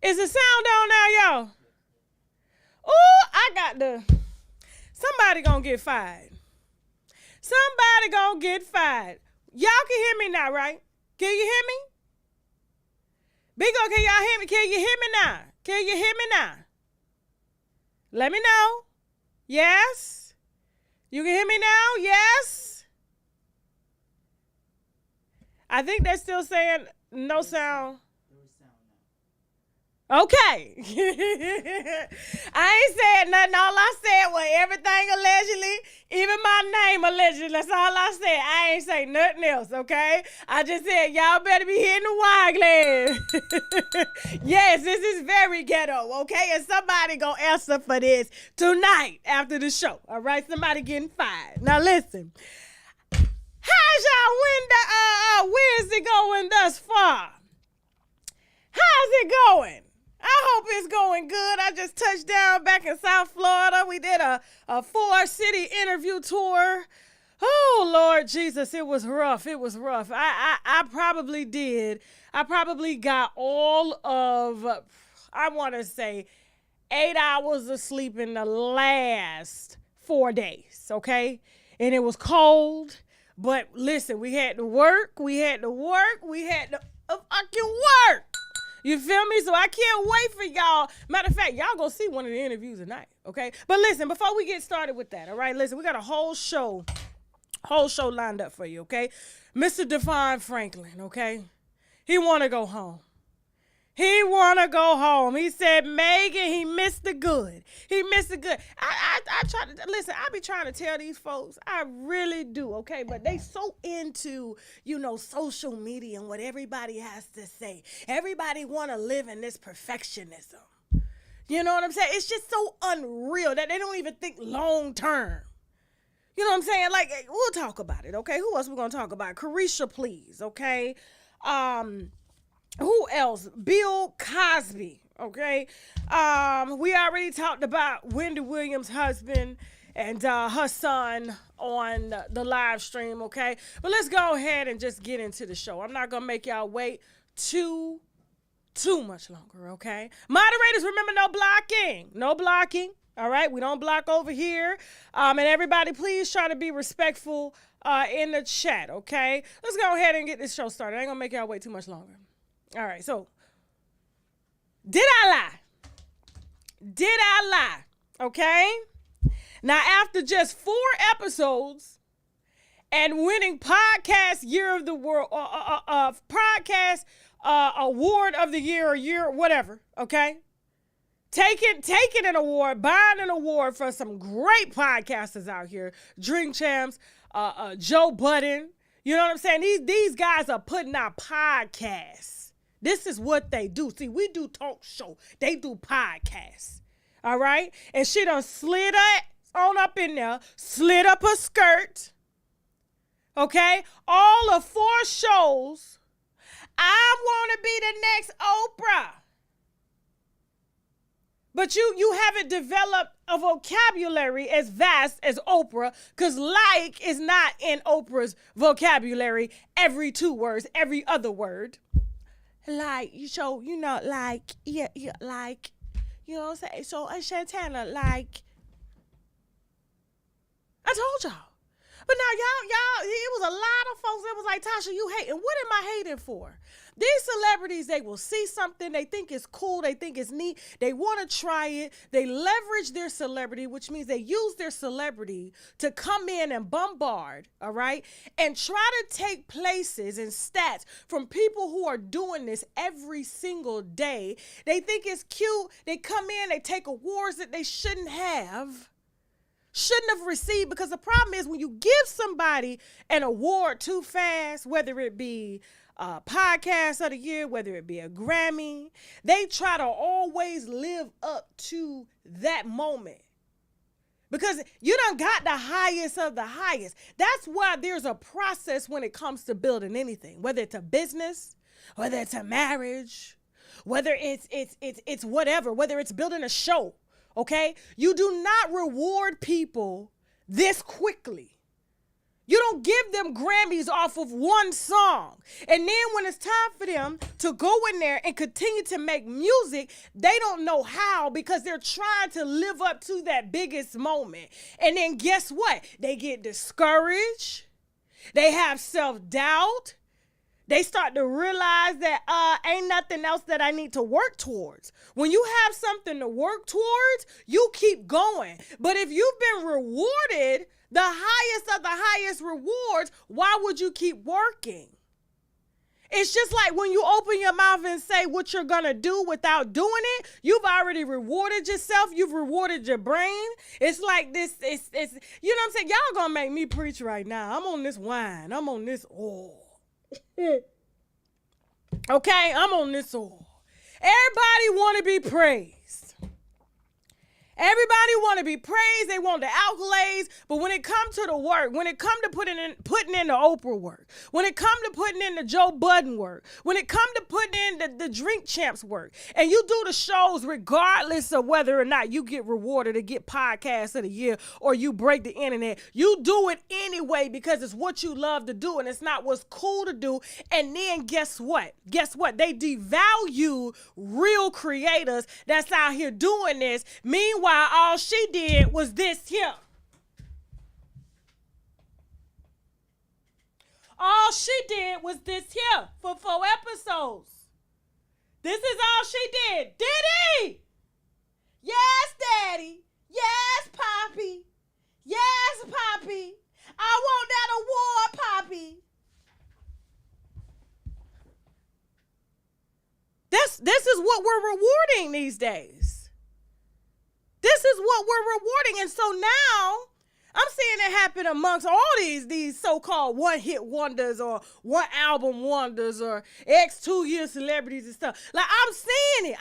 Is the sound on now, y'all? Oh, I got somebody gonna get fired. Somebody gonna get fired. Y'all can hear me now, right? Can you hear me? Bigo, can y'all hear me? Can you hear me now? Can you hear me now? Let me know. Yes? You can hear me now? Yes? I think they're still saying no sound. Okay. I ain't said nothing. All I said was everything allegedly, even my name allegedly. That's all I said. I ain't say nothing else, okay? I just said, y'all better be hitting the wine glass. Yes, this is very ghetto, okay? And somebody gonna answer for this tonight after the show, all right? Somebody getting fired. Now listen, how's y'all Wednesday going thus far? How's it going? I hope it's going good. I just touched down back in South Florida. We did a 4-city interview tour. Oh, Lord Jesus, it was rough. It was rough. I probably did. I probably got all of, I want to say, 8 hours of sleep in the last 4 days, okay? And it was cold. But listen, we had to work. We had to fucking work. You feel me? So I can't wait for y'all. Matter of fact, y'all gonna see one of the interviews tonight, okay? But listen, before we get started with that, all right? Listen, we got a whole show lined up for you, okay? Mr. DeVon Franklin, okay? He wanna go home. He want to go home. He said, Meagan, he missed the good. He missed the good. I try to, listen, I be trying to tell these folks, I really do, okay? But they so into, social media and what everybody has to say. Everybody want to live in this perfectionism. You know what I'm saying? It's just so unreal that they don't even think long term. You know what I'm saying? Like, we'll talk about it, okay? Who else we going to talk about? Careasha, please, okay? Who else? Bill Cosby, okay? We already talked about Wendy Williams' husband and her son on the live stream, okay? But let's go ahead and just get into the show. I'm not going to make y'all wait too much longer, okay? Moderators, remember, no blocking. No blocking, all right? We don't block over here. And everybody, please try to be respectful in the chat, okay? Let's go ahead and get this show started. I ain't going to make y'all wait too much longer. All right, so did I lie? Did I lie? Okay. Now, after just 4 episodes and winning podcast year of the world, podcast award of the year or year, whatever. Okay. Taking an award, buying an award for some great podcasters out here. Drink Champs, Joe Budden. You know what I'm saying? These guys are putting out podcasts. This is what they do. See, we do talk show. They do podcasts. All right? And she done slid on up in there, slid up her skirt. Okay? All of 4 shows. I want to be the next Oprah. But you haven't developed a vocabulary as vast as Oprah, because like is not in Oprah's vocabulary. Every 2 words, every other word. Like, like, yeah, like, you know what I'm saying? So, Shantana, like, I told y'all. But now, y'all, it was a lot of folks that was like, Tasha, you hating. What am I hating for? These celebrities, they will see something, they think it's cool, they think it's neat, they want to try it, they leverage their celebrity, which means they use their celebrity to come in and bombard, all right, and try to take places and stats from people who are doing this every single day. They think it's cute, they come in, they take awards that they shouldn't have received, because the problem is when you give somebody an award too fast, whether it be podcast of the year, whether it be a Grammy, they try to always live up to that moment because you done got the highest of the highest. That's why there's a process when it comes to building anything, whether it's a business, whether it's a marriage, whether it's whatever, whether it's building a show. Okay, you do not reward people this quickly. You don't give them Grammys off of one song. And then when it's time for them to go in there and continue to make music, they don't know how because they're trying to live up to that biggest moment. And then guess what? They get discouraged. They have self-doubt. They start to realize that ain't nothing else that I need to work towards. When you have something to work towards, you keep going. But if you've been rewarded the highest of the highest rewards, why would you keep working? It's just like when you open your mouth and say what you're going to do without doing it, you've already rewarded yourself. You've rewarded your brain. It's like this, it's you know what I'm saying? Y'all going to make me preach right now. I'm on this wine. I'm on this oil. Okay, I'm on this oil. Everybody want to be praised. Everybody want to be praised. They want the accolades. But when it comes to the work, when it comes to putting in the Oprah work, when it comes to putting in the Joe Budden work, when it comes to putting in the Drink Champs work, and you do the shows regardless of whether or not you get rewarded or get podcast of the year or you break the internet, you do it anyway because it's what you love to do and it's not what's cool to do. And then guess what? They devalue real creators that's out here doing this. Meanwhile, all she did was this here. All she did was this here for 4 episodes. This is all she did. Diddy! Yes, Daddy. Yes, Poppy. Yes, Poppy. I want that award, Poppy. This is what we're rewarding these days. This is what we're rewarding. And so now I'm seeing it happen amongst all these so-called one-hit wonders or one-album wonders or ex-2-year celebrities and stuff. Like, I'm seeing it.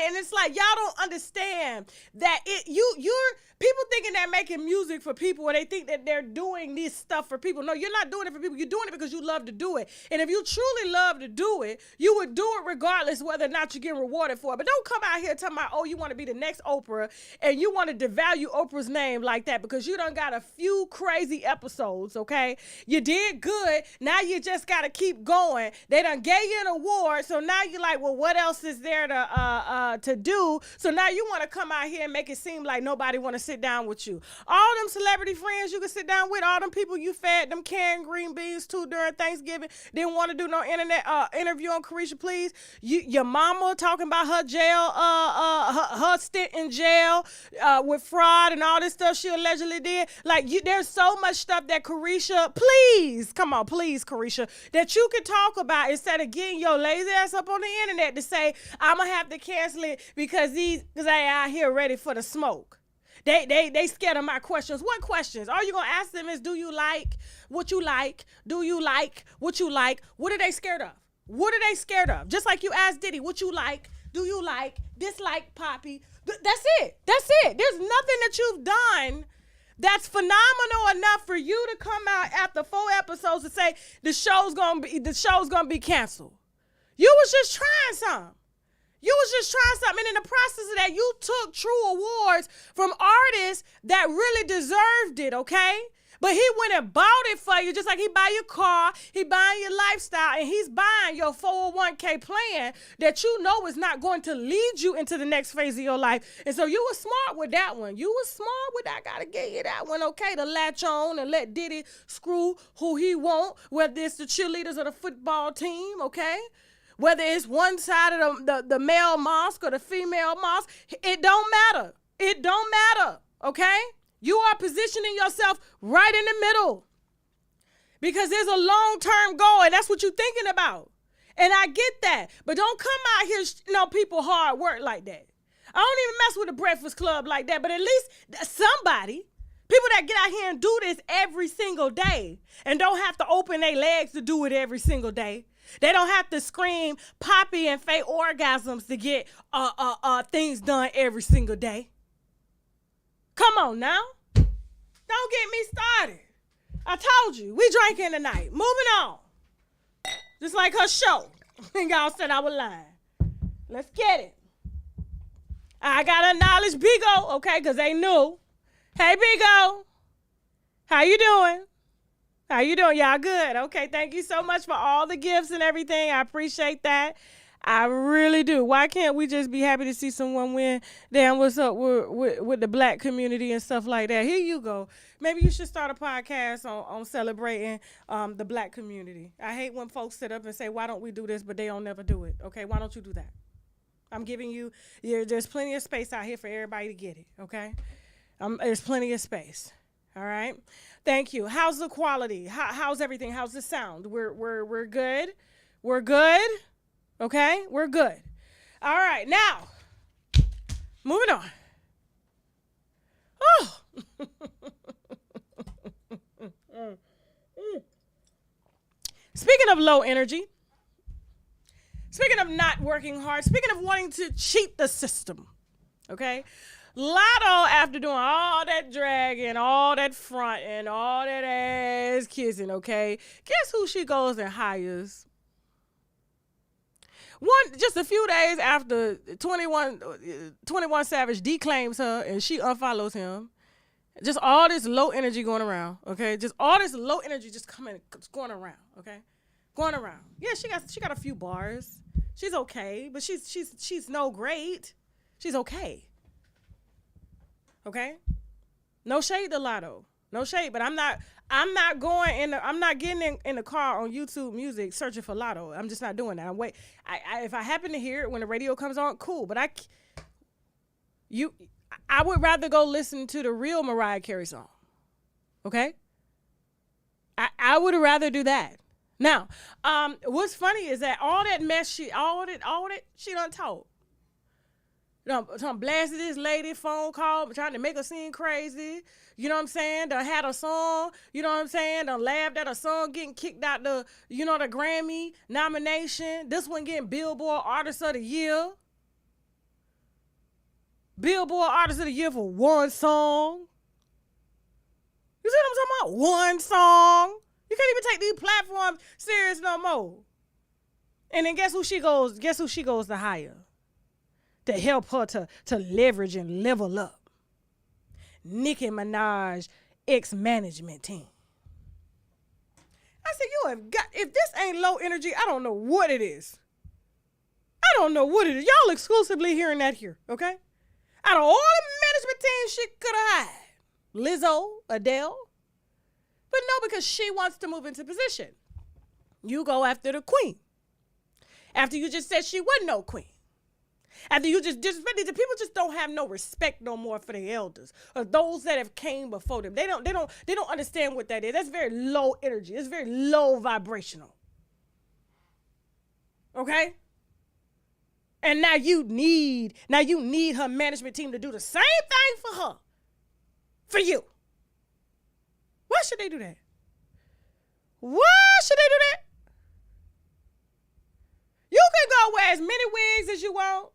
And it's like, y'all don't understand that you're people thinking they're making music for people or they think that they're doing this stuff for people. No, you're not doing it for people. You're doing it because you love to do it. And if you truly love to do it, you would do it regardless whether or not you're getting rewarded for it. But don't come out here talking about, oh, you want to be the next Oprah and you want to devalue Oprah's name like that because you done got a few crazy episodes, okay? You did good. Now you just got to keep going. They done gave you an award. So now you're like, well, what else is there to do? So now you want to come out here and make it seem like nobody want to sit down with you. All them celebrity friends you can sit down with, all them people you fed them canned green beans to during Thanksgiving, didn't want to do no internet interview on Careasha, please. Your mama talking about her jail, her stint in jail with fraud and all this stuff she allegedly did. Like, there's so much stuff that Careasha, please, come on, please, Careasha, that you can talk about instead of getting your lazy ass up on the internet to say, I'm going to have to cancel it because they out here ready for the smoke. They scared of my questions. What questions? All you going to ask them is, do you like what you like? Do you like what you like? What are they scared of? What are they scared of? Just like you asked Diddy, what you like? Do you like? Dislike Poppy? That's it. That's it. There's nothing that you've done that's phenomenal enough for you to come out after 4 episodes and say the show's gonna be canceled. You was just trying something. And in the process of that, you took true awards from artists that really deserved it, okay? But he went and bought it for you, just like he buy your car, he buying your lifestyle, and he's buying your 401k plan that you know is not going to lead you into the next phase of your life. And so you were smart with that one. I gotta give you that one, okay, to latch on and let Diddy screw who he want, whether it's the cheerleaders or the football team, okay? Whether it's one side of the male mosque or the female mosque, it don't matter. It don't matter, okay? You are positioning yourself right in the middle because there's a long-term goal, and that's what you're thinking about. And I get that, but don't come out here, people hard work like that. I don't even mess with the Breakfast Club like that, but at least somebody, people that get out here and do this every single day and don't have to open their legs to do it every single day. They don't have to scream Poppy and fake orgasms to get things done every single day. Come on now. Don't get me started. I told you, we drinking tonight. Moving on. Just like her show. And y'all said I was lying. Let's get it. I got to acknowledge Bigo, okay, because they knew. Hey, Bigo. How you doing? How you doing? Y'all good? Okay, thank you so much for all the gifts and everything. I appreciate that. I really do. Why can't we just be happy to see someone win? Damn, what's up with the black community and stuff like that? Here you go. Maybe you should start a podcast on celebrating the black community. I hate when folks sit up and say, why don't we do this, but they don't never do it. Okay, why don't you do that? I'm giving you, there's plenty of space out here for everybody to get it, okay? There's plenty of space. All right. Thank you. How's the quality? How's everything? How's the sound? We're good. We're good. Okay? We're good. All right. Now, moving on. Oh. Speaking of low energy, speaking of not working hard, speaking of wanting to cheat the system, okay? Lotto, after doing all that dragging, all that fronting, all that ass kissing, okay, guess who she goes and hires? Just a few days after 21 Savage declaims her and she unfollows him. Just all this low energy going around, okay? Just all this low energy just going around, okay? Going around. Yeah, she got a few bars. She's okay, but she's no great. She's okay. Okay? No shade to Lotto. No shade, but I'm not getting in the car on YouTube Music searching for Lotto. I'm just not doing that. If I happen to hear it when the radio comes on, cool, but I would rather go listen to the real Mariah Carey song. Okay? I would rather do that. Now, what's funny is that all that mess she done told. Some blasted this lady, phone call, trying to make her seem crazy. You know what I'm saying? Done had a song, you know what I'm saying? Done laughed at a song getting kicked out the Grammy nomination. This one getting Billboard Artist of the Year. Billboard Artist of the Year for one song. You see what I'm talking about? One song. You can't even take these platforms serious no more. And then guess who she goes to hire? To help her to leverage and level up. Nicki Minaj ex-management team. I said, if this ain't low energy, I don't know what it is. I don't know what it is. Y'all exclusively hearing that here, okay? Out of all the management teams she could have hired, Lizzo, Adele, but no, because she wants to move into position. You go after the queen. After you just said she wasn't no queen. After you just disrespect, people just don't have no respect no more for the elders or those that have came before them. They don't understand what that is. That's very low energy. It's very low vibrational. Okay? And now you need her management team to do the same thing for her. For you. Why should they do that? Why should they do that? You can go wear as many wigs as you want.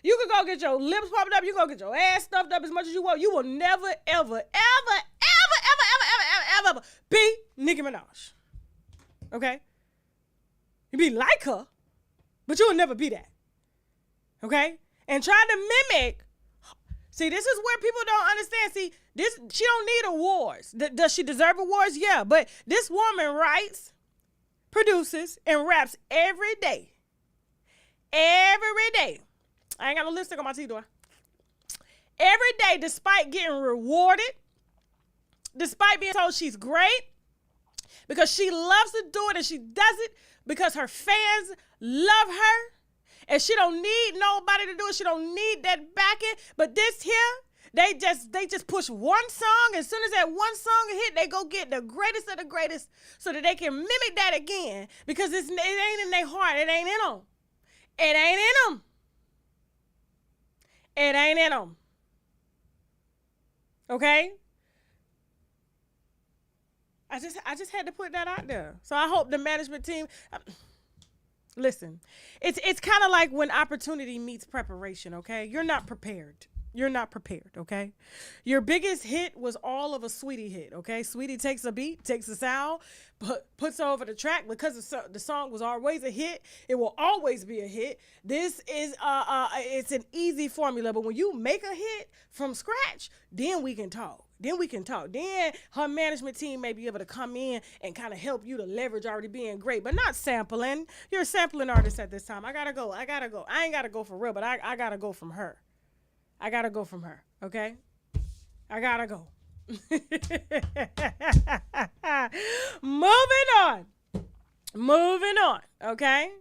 You can go get your lips popped up. You can go get your ass stuffed up as much as you want. You will never, ever, ever, ever, ever, ever, ever, ever, ever be Nicki Minaj. Okay? You be like her, but you will never be that. Okay? And trying to mimic. See, this is where people don't understand. See, she don't need awards. Does she deserve awards? Yeah, but this woman writes, produces, and raps every day. Every day. I ain't got no lipstick on my teeth, do I? Every day, despite getting rewarded, despite being told she's great, because she loves to do it and she does it because her fans love her, and she don't need nobody to do it. She don't need that backing. But this here, they just push one song. As soon as that one song hit, they go get the greatest of the greatest so that they can mimic that again because it ain't in their heart. It ain't in them. It ain't in them. It ain't in them. Okay? I just had to put that out there. So I hope the management team... Listen, it's kind of like when opportunity meets preparation, okay? You're not prepared. You're not prepared, okay? Your biggest hit was all of a Sweetie hit, okay? Sweetie takes a beat, takes a sound, puts it over the track. Because the song was always a hit, it will always be a hit. This is it's an easy formula, but when you make a hit from scratch, then we can talk. Then her management team may be able to come in and kind of help you to leverage already being great, but not sampling. You're a sampling artist at this time. I gotta go. I ain't gotta go for real, but I gotta go from her. Okay? I gotta go. Moving on, okay?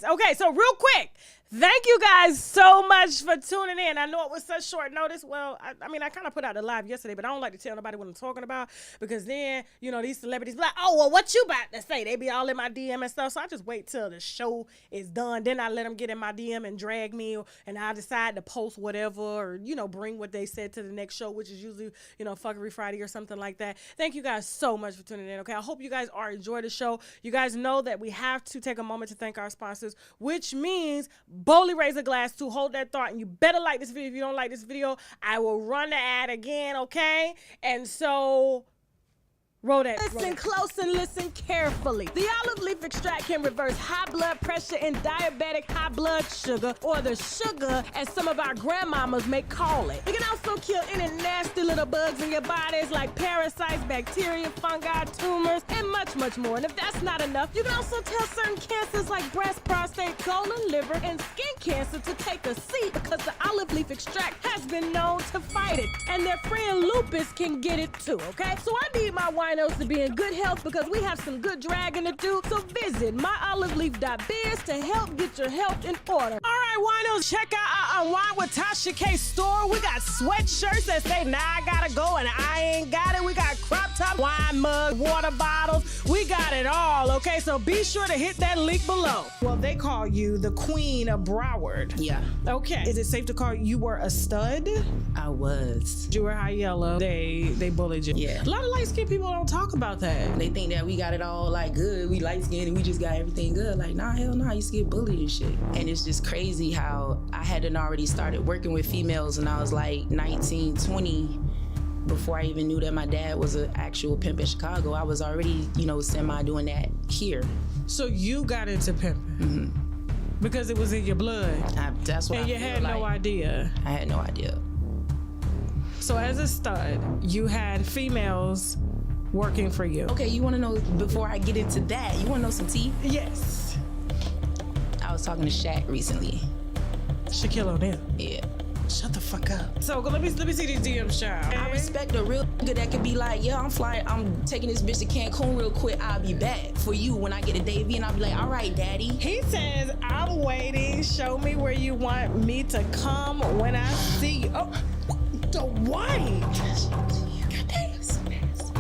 Okay, so real quick, thank you guys so much for tuning in. I know it was such short notice. Well, I mean, I kind of put out a live yesterday, but I don't like to tell nobody what I'm talking about because then, you know, these celebrities be like, oh, well, what you about to say? They be all in my DM and stuff. So I just wait till the show is done. Then I let them get in my DM and drag me, and I decide to post whatever or, you know, bring what they said to the next show, which is usually, you know, Fuckery Friday or something like that. Thank you guys so much for tuning in, okay? I hope you guys are enjoying the show. You guys know that we have to take a moment to thank our sponsors, which means boldly raise a glass to hold that thought, and you better like this video. If you don't like this video, I will run the ad again, okay? And so roll that. Listen close and listen carefully. The olive leaf extract can reverse high blood pressure and diabetic high blood sugar, or the sugar as some of our grandmamas may call it. It can also kill any nasty little bugs in your bodies like parasites, bacteria, fungi, tumors, and much, much more. And if that's not enough, you can also tell certain cancers like breast, prostate, colon, liver, and skin cancer to take a seat because the olive leaf extract has been known to fight it. And their friend lupus can get it too, okay? So I need my winos to be in good health because we have some good dragging to do. So visit myoliveleaf.biz to help get your health in order. All right, winos, check out our Unwine with Tasha K store. We got sweatshirts that say, nah, I gotta go and I ain't got it. We got crop top, wine mug, water bottles. We got it all, okay? So be sure to hit that link below. Well, they call you the Queen of Broward. Yeah. Okay. Is it safe to call you were a stud? I was. You were high yellow. They bullied you. Yeah. A lot of light-skinned people don't talk about that. They think that we got it all like good. We light skinned and we just got everything good. Like, nah, hell nah, I used to get bullied and shit. And it's just crazy how I hadn't already started working with females and I was like 19, 20 before I even knew that my dad was an actual pimp in Chicago. I was already, you know, semi doing that here. So you got into pimping? Mm-hmm. Because it was in your blood? That's what and you had no idea? I had no idea. So as a stud, you had females working for you. Okay, you want to know, before I get into that, you want to know some tea? Yes. I was talking to Shaq recently. Shaquille O'Neal? Yeah. Shut the fuck up. So let me see these DMs, child. I respect a real nigga that could be like, yeah, I'm flying, I'm taking this bitch to Cancun real quick, I'll be back for you when I get a Davy, and I'll be like, all right, daddy. He says, I'm waiting, show me where you want me to come when I see you. Oh, the white. Goddamn, so nasty.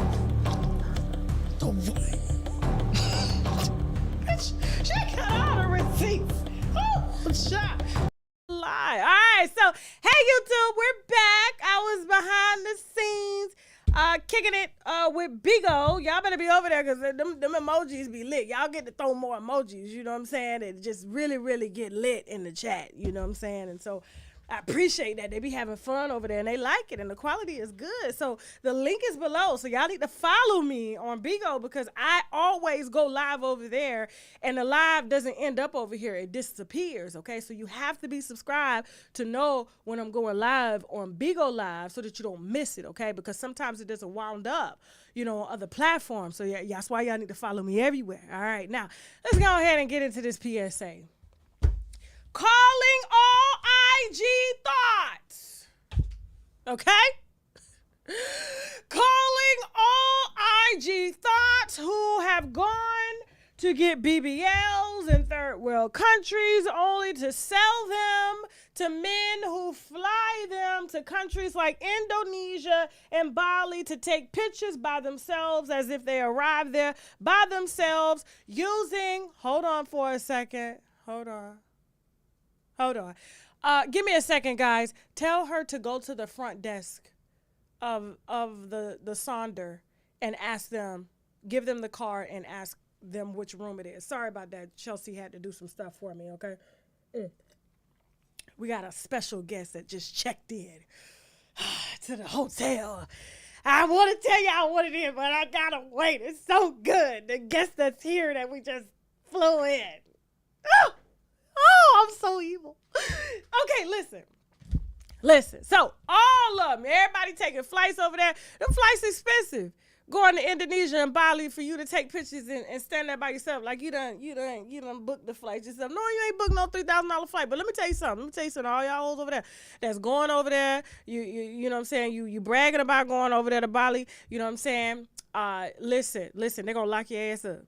The white. She got all the receipts. Oh, shot. Lie. All right, so hey YouTube, we're back. I was behind the scenes kicking it with Big O. Y'all better be over there because them emojis be lit. Y'all get to throw more emojis, you know what I'm saying? And just really get lit in the chat, you know what I'm saying? And so I appreciate that. They be having fun over there and they like it and the quality is good. So the link is below. So y'all need to follow me on Bigo because I always go live over there and the live doesn't end up over here. It disappears, okay? So you have to be subscribed to know when I'm going live on Bigo Live so that you don't miss it, okay? Because sometimes it doesn't wound up, you know, on other platforms. So yeah, that's why y'all need to follow me everywhere, all right? Now, let's go ahead and get into this PSA. Calling all IG thoughts. Okay? Calling all IG thoughts who have gone to get BBLs in third world countries only to sell them to men who fly them to countries like Indonesia and Bali to take pictures by themselves as if they arrived there by themselves using, hold on for a second, hold on. Give me a second, guys. Tell her to go to the front desk of the Sonder and ask them, give them the card and ask them which room it is. Sorry about that. Chelsea had to do some stuff for me, okay? We got a special guest that just checked in to the hotel. I want to tell y'all what it is, but I gotta wait. It's so good. The guest that's here that we just flew in. Oh, I'm so evil. Okay, listen. So all of them, everybody taking flights over there. Them flights expensive. Going to Indonesia and Bali for you to take pictures and stand there by yourself. Like you done booked the flight yourself. No, you ain't booked no $3,000 flight. But let me tell you something. All y'all hoes over there that's going over there. You know what I'm saying? You bragging about going over there to Bali. You know what I'm saying? Listen. They're gonna lock your ass up.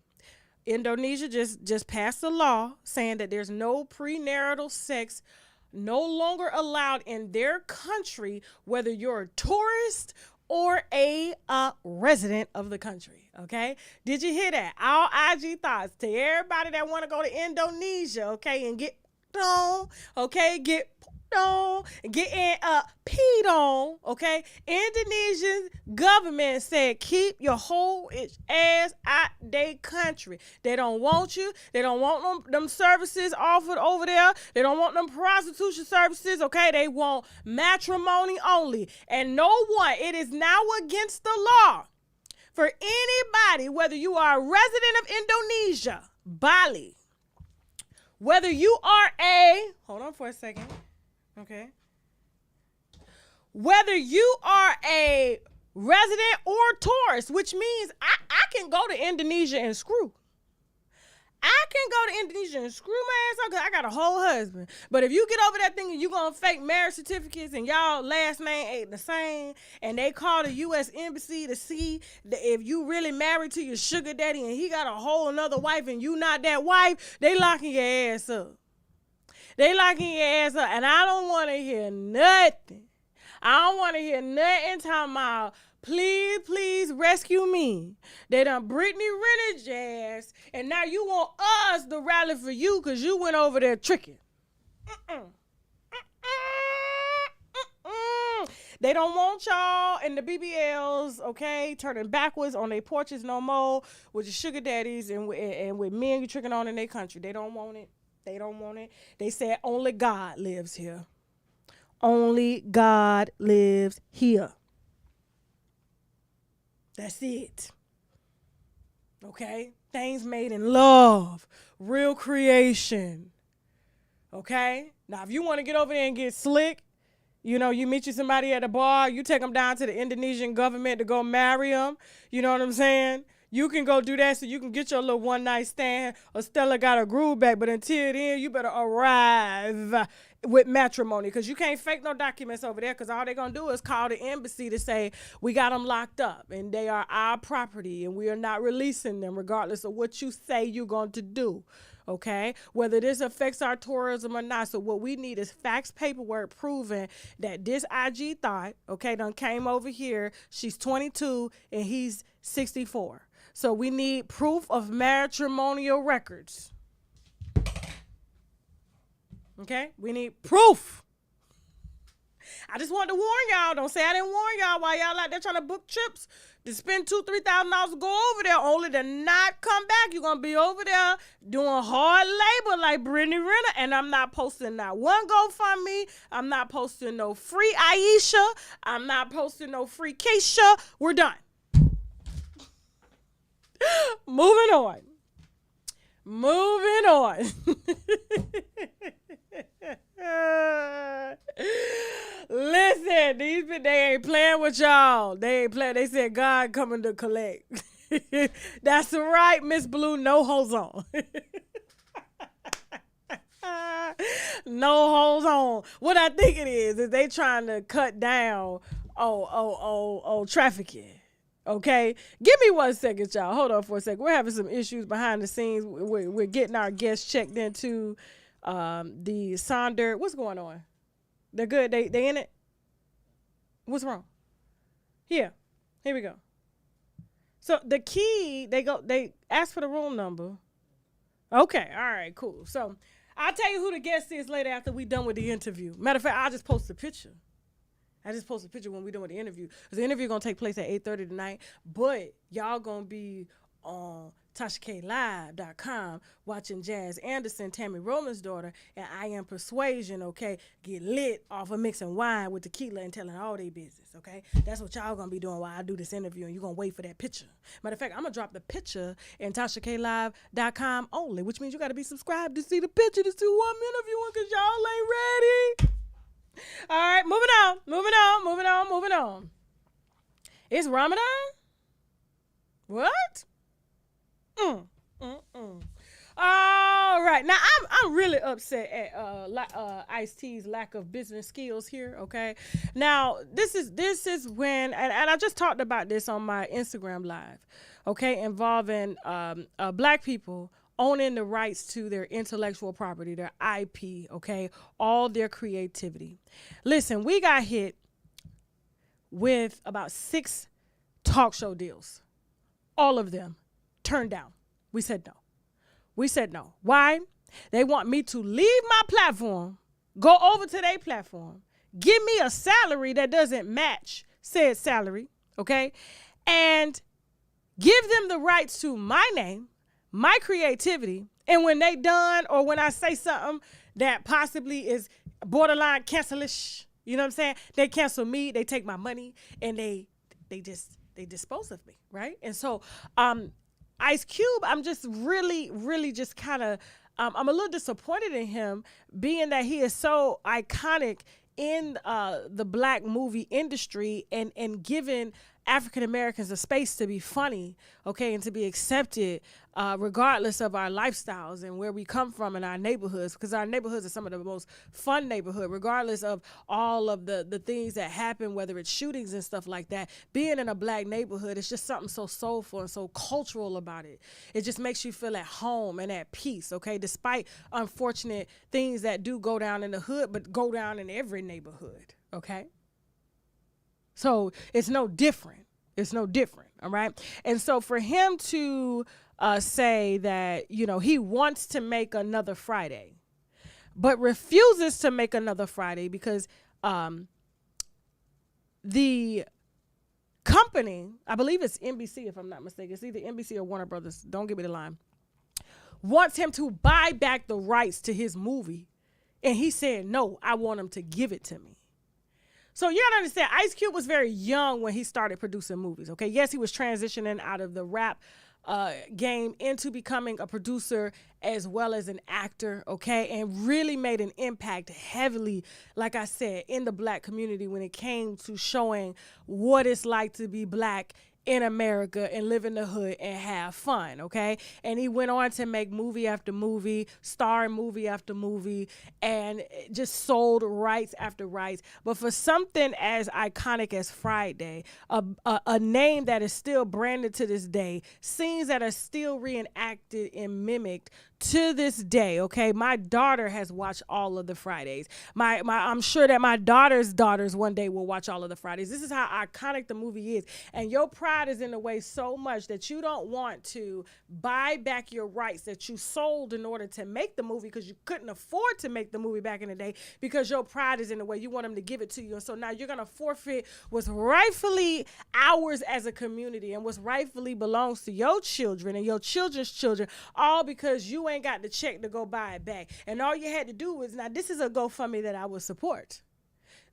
Indonesia just passed a law saying that there's no premarital sex no longer allowed in their country, whether you're a tourist or a resident of the country, okay? Did you hear that? Our IG thoughts to everybody that want to go to Indonesia, okay, and get on, okay, get on, get in peed on, okay? Indonesian government said keep your whole ass out they country. They don't want you. They don't want them services offered over there. They don't want them prostitution services, okay? They want matrimony only. And no one, it is now against the law for anybody, whether you are a resident of Indonesia, Bali, whether you are hold on for a second. Okay. Whether you are a resident or tourist, which means I can go to Indonesia and screw. I can go to Indonesia and screw my ass up because I got a whole husband. But if you get over that thing and you going to fake marriage certificates and y'all last name ain't the same and they call the U.S. Embassy to see if you really married to your sugar daddy and he got a whole another wife and you not that wife, they locking your ass up. They locking your ass up, and I don't want to hear nothing. I don't want to hear nothing talking about, please rescue me. They done Brittany rented your ass, and now you want us to rally for you because you went over there tricking. They don't want y'all and the BBLs, okay, turning backwards on their porches no more with your sugar daddies and with men you tricking on in their country. They don't want it. They don't want it. They said only God lives here. Only God lives here. That's it. Okay? Things made in love. Real creation. Okay? Now, if you want to get over there and get slick, you know, you meet somebody at a bar, you take them down to the Indonesian government to go marry them. You know what I'm saying? You can go do that so you can get your little one-night stand. Or Stella got a groove back. But until then, you better arrive with matrimony because you can't fake no documents over there because all they're going to do is call the embassy to say, we got them locked up and they are our property and we are not releasing them regardless of what you say you're going to do. Okay, whether this affects our tourism or not. So what we need is facts, paperwork proving that this IG thought, okay, done came over here. She's 22 and he's 64. So we need proof of matrimonial records. Okay, we need proof. I just wanted to warn y'all. Don't say I didn't warn y'all while y'all out there trying to book trips to spend $2,000-$3,000 to go over there only to not come back. You're going to be over there doing hard labor like Brittany Renner. And I'm not posting not one GoFundMe. I'm not posting no free Aisha. I'm not posting no free Careasha. We're done. Moving on. Listen, they ain't playing with y'all. They ain't playing. They said God coming to collect. That's right, Miss Blue. No holes on. No holes on. What I think it is they trying to cut down on trafficking. Okay, give me 1 second, y'all. Hold on for a second. We're having some issues behind the scenes. We're getting our guests checked into the Sonder. What's going on? They're good. They in it. What's wrong? Here we go. So the key, they ask for the room number. Okay, all right, cool. So I'll tell you who the guest is later after we done with the interview. Matter of fact, I'll just post a picture. When we done with the interview. Because the interview going to take place at 8:30 tonight. But y'all going to be TashaKLive.com, watching Jazz Anderson, Tammy Roland's daughter, and I Am Persuasion, okay, get lit off of mixing wine with tequila and telling all their business, okay? That's what y'all gonna be doing while I do this interview, and you're gonna wait for that picture. Matter of fact, I'm gonna drop the picture in TashaKLive.com only, which means you gotta be subscribed to see the picture to see who I'm interviewing, because y'all ain't ready. All right, moving on. It's Ramadan? What? All right. Now I'm really upset at Ice-T's lack of business skills here. Okay. Now this is when and I just talked about this on my Instagram live. Okay, involving black people owning the rights to their intellectual property, their IP. Okay, all their creativity. Listen, we got hit with about 6 talk show deals. All of them turned down. We said no. Why? They want me to leave my platform, go over to their platform, give me a salary that doesn't match said salary, okay? And give them the rights to my name, my creativity, and when they done or when I say something that possibly is borderline cancelish, you know what I'm saying? They cancel me, they take my money, and they dispose of me, right? And so Ice Cube, I'm just really just kind of, I'm a little disappointed in him, being that he is so iconic in the black movie industry and giving African Americans a space to be funny, okay, and to be accepted regardless of our lifestyles and where we come from in our neighborhoods, because our neighborhoods are some of the most fun neighborhood, regardless of all of the things that happen, whether it's shootings and stuff like that. Being in a black neighborhood, it's just something so soulful and so cultural about it. It just makes you feel at home and at peace, okay, despite unfortunate things that do go down in the hood, but go down in every neighborhood, okay? So it's no different. All right? And so for him to say that, you know, he wants to make another Friday, but refuses to make another Friday because the company, I believe it's NBC, if I'm not mistaken, it's either NBC or Warner Brothers, don't give me the line, wants him to buy back the rights to his movie. And he said, no, I want him to give it to me. So you gotta understand, Ice Cube was very young when he started producing movies, okay? Yes, he was transitioning out of the rap game into becoming a producer as well as an actor, okay? And really made an impact heavily, like I said, in the black community when it came to showing what it's like to be black in America and live in the hood and have fun, okay? And he went on to make movie after movie, star in movie after movie, and just sold rights after rights. But for something as iconic as Friday, a name that is still branded to this day, scenes that are still reenacted and mimicked to this day, okay? My daughter has watched all of the Fridays. I'm sure that my daughter's daughters one day will watch all of the Fridays. This is how iconic the movie is. And your pride is in the way so much that you don't want to buy back your rights that you sold in order to make the movie, because you couldn't afford to make the movie back in the day because your pride is in the way. You want them to give it to you. And so now you're going to forfeit what's rightfully ours as a community and what's rightfully belongs to your children and your children's children, all because you ain't got the check to go buy it back. And all you had to do was, now this is a GoFundMe that I will support.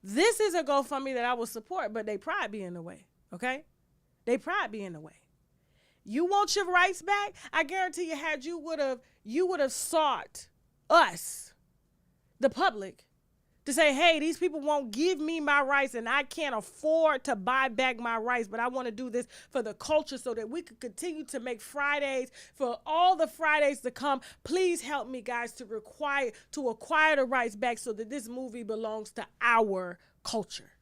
This is a GoFundMe that I will support, but they pride be in the way, okay? They pride be in the way. You want your rights back? I guarantee you, had you would have sought us, the public, to say, hey, these people won't give me my rights and I can't afford to buy back my rights, but I want to do this for the culture so that we could continue to make Fridays for all the Fridays to come. Please help me, guys, to acquire the rights back so that this movie belongs to our culture.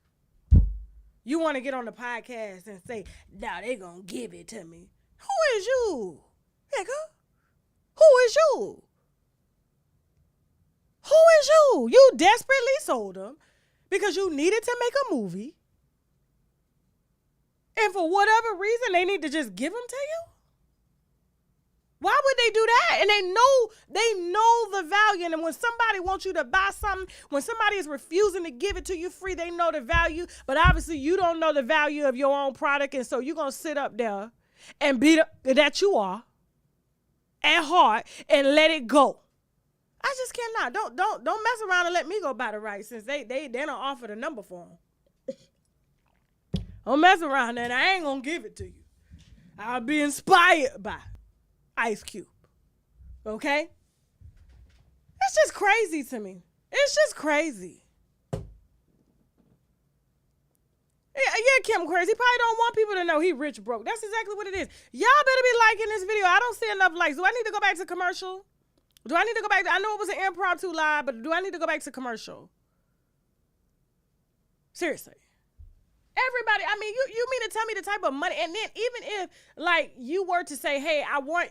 You want to get on the podcast and say, nah, they going to give it to me. Who is you, nigga? Who is you? Who is you? You desperately sold them because you needed to make a movie. And for whatever reason, they need to just give them to you? Why would they do that? And they know the value. And when somebody wants you to buy something, when somebody is refusing to give it to you free, they know the value. But obviously you don't know the value of your own product. And so you're going to sit up there and be that you are. at heart and let it go. I just cannot. Don't mess around and let me go by the right, since they don't offer the number for them. Don't mess around and I ain't gonna give it to you. I'll be inspired by Ice Cube. Okay? It's just crazy to me. It's just crazy. Yeah, Kim crazy. He probably don't want people to know he rich broke. That's exactly what it is. Y'all better be liking this video. I don't see enough likes. Do I need to go back to commercial? Do I need to go back? I know it was an impromptu live, but do I need to go back to commercial? Seriously. Everybody, I mean, you mean to tell me the type of money, and then even if, like, you were to say, hey, I want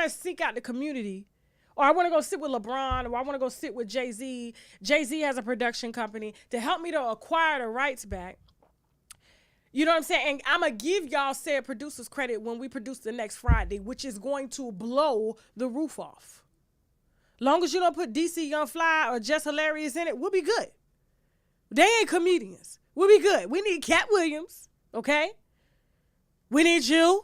to seek out the community, or I want to go sit with LeBron, or I want to go sit with Jay-Z. Jay-Z has a production company to help me to acquire the rights back. You know what I'm saying? And I'm going to give y'all said producers credit when we produce the next Friday, which is going to blow the roof off. Long as you don't put DC Young Fly or Just Hilarious in it, we'll be good. They ain't comedians. We'll be good. We need Cat Williams, okay? We need you.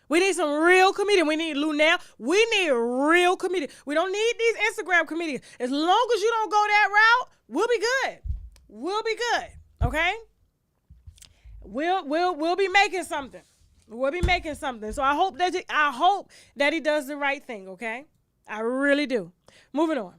We need some real comedian. We need Lunel. We need real comedian. We don't need these Instagram comedians. As long as you don't go that route, we'll be good. We'll be good, okay? We'll be making something. We'll be making something. So I hope that he does the right thing, okay? I really do. Moving on.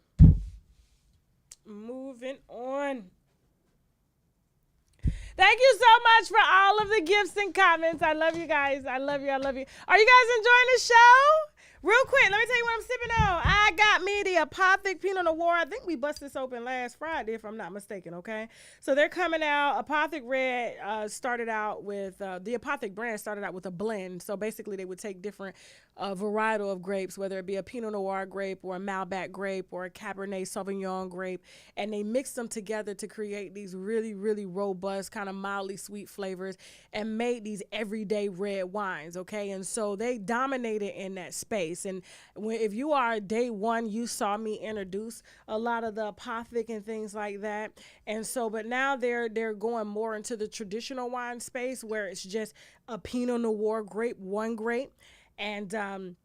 Thank you so much for all of the gifts and comments. I love you guys. I love you. Are you guys enjoying the show? Real quick, let me tell you what I'm sipping on. I got me the Apothic Pinot Noir. I think we busted this open last Friday, if I'm not mistaken, okay? So they're coming out. Apothic Red started out with, the Apothic brand started out with a blend. So basically they would take different varietal of grapes, whether it be a Pinot Noir grape or a Malbec grape or a Cabernet Sauvignon grape, and they mix them together to create these really, really robust, kind of mildly sweet flavors and made these everyday red wines, okay? And so they dominated in that space. And if you are day one, you saw me introduce a lot of the Apothic and things like that. And so, but now they're going more into the traditional wine space where it's just a Pinot Noir grape, one grape. And,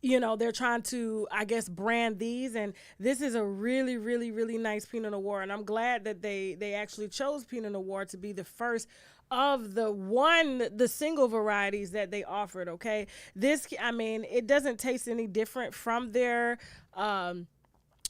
you know, they're trying to, I guess, brand these. And this is a really, really, really nice Pinot Noir. And I'm glad that they actually chose Pinot Noir to be the first of the single varieties that they offered, okay? This, I mean, it doesn't taste any different from their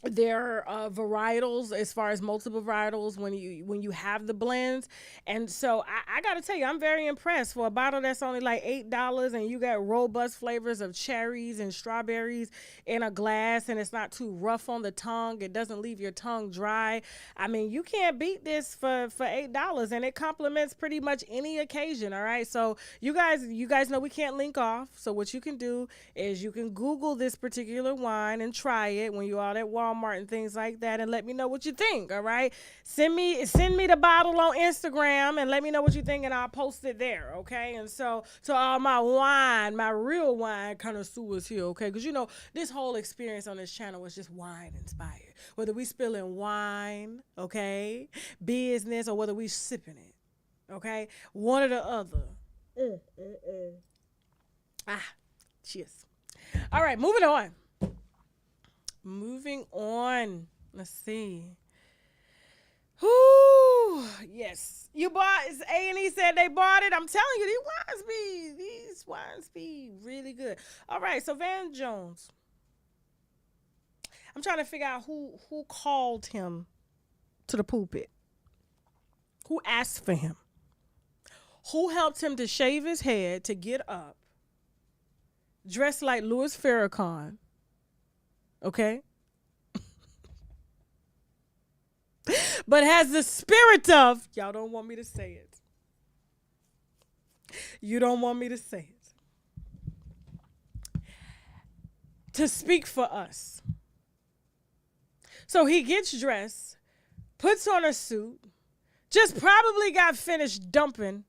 varietals, as far as multiple varietals when you have the blends. And so I gotta tell you, I'm very impressed. For a bottle that's only like $8 and you got robust flavors of cherries and strawberries in a glass, and it's not too rough on the tongue, it doesn't leave your tongue dry. I mean, you can't beat this for $8, and it complements pretty much any occasion. All right, so you guys know we can't link off, so what you can do is you can Google this particular wine and try it when you're out at Walmart and things like that, and let me know what you think. All right, send me the bottle on Instagram and let me know what you think, and I'll post it there. Okay, and so to all my real wine connoisseurs here, okay, because you know this whole experience on this channel was just wine inspired, whether we spilling wine, okay, business, or whether we sipping it, okay, one or the other. Cheers. All right, moving on. Let's see. Whoo, yes. You bought, A&E said they bought it. I'm telling you, these wines be really good. All right, so Van Jones. I'm trying to figure out who called him to the pulpit. Who asked for him? Who helped him to shave his head, to get up, dressed like Louis Farrakhan? Okay? But has the spirit of, y'all don't want me to say it. You don't want me to say it. To speak for us. So he gets dressed, puts on a suit, just probably got finished dumping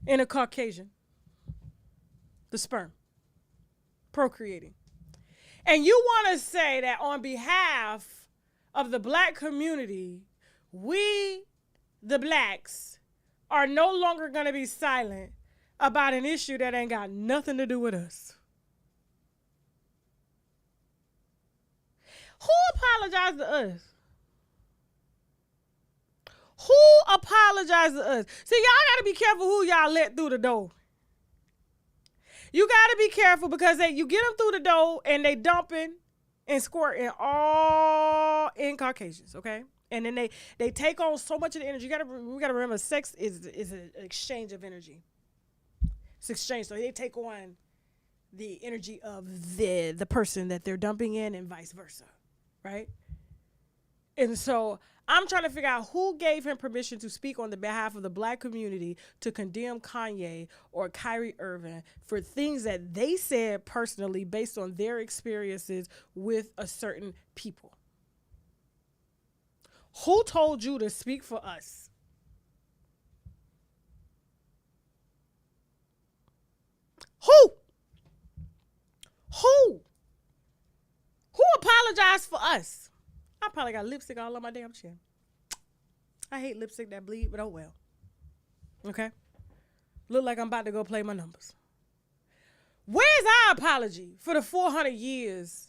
in a Caucasian. The sperm. Procreating. And you want to say that on behalf of the black community, we, the blacks, are no longer going to be silent about an issue that ain't got nothing to do with us. Who apologized to us? Who apologized to us? See, y'all got to be careful who y'all let through the door. You got to be careful because you get them through the door and they dumping and squirting all in Caucasians, okay? And then they take on so much of the energy. We gotta remember, sex is an exchange of energy. It's exchange. So they take on the energy of the person that they're dumping in and vice versa, right? And so I'm trying to figure out who gave him permission to speak on the behalf of the black community to condemn Kanye or Kyrie Irving for things that they said personally based on their experiences with a certain people. Who told you to speak for us? Who? Who apologized for us? I probably got lipstick all on my damn chin. I hate lipstick that bleed, but oh well. Okay? Look like I'm about to go play my numbers. Where's our apology for the 400 years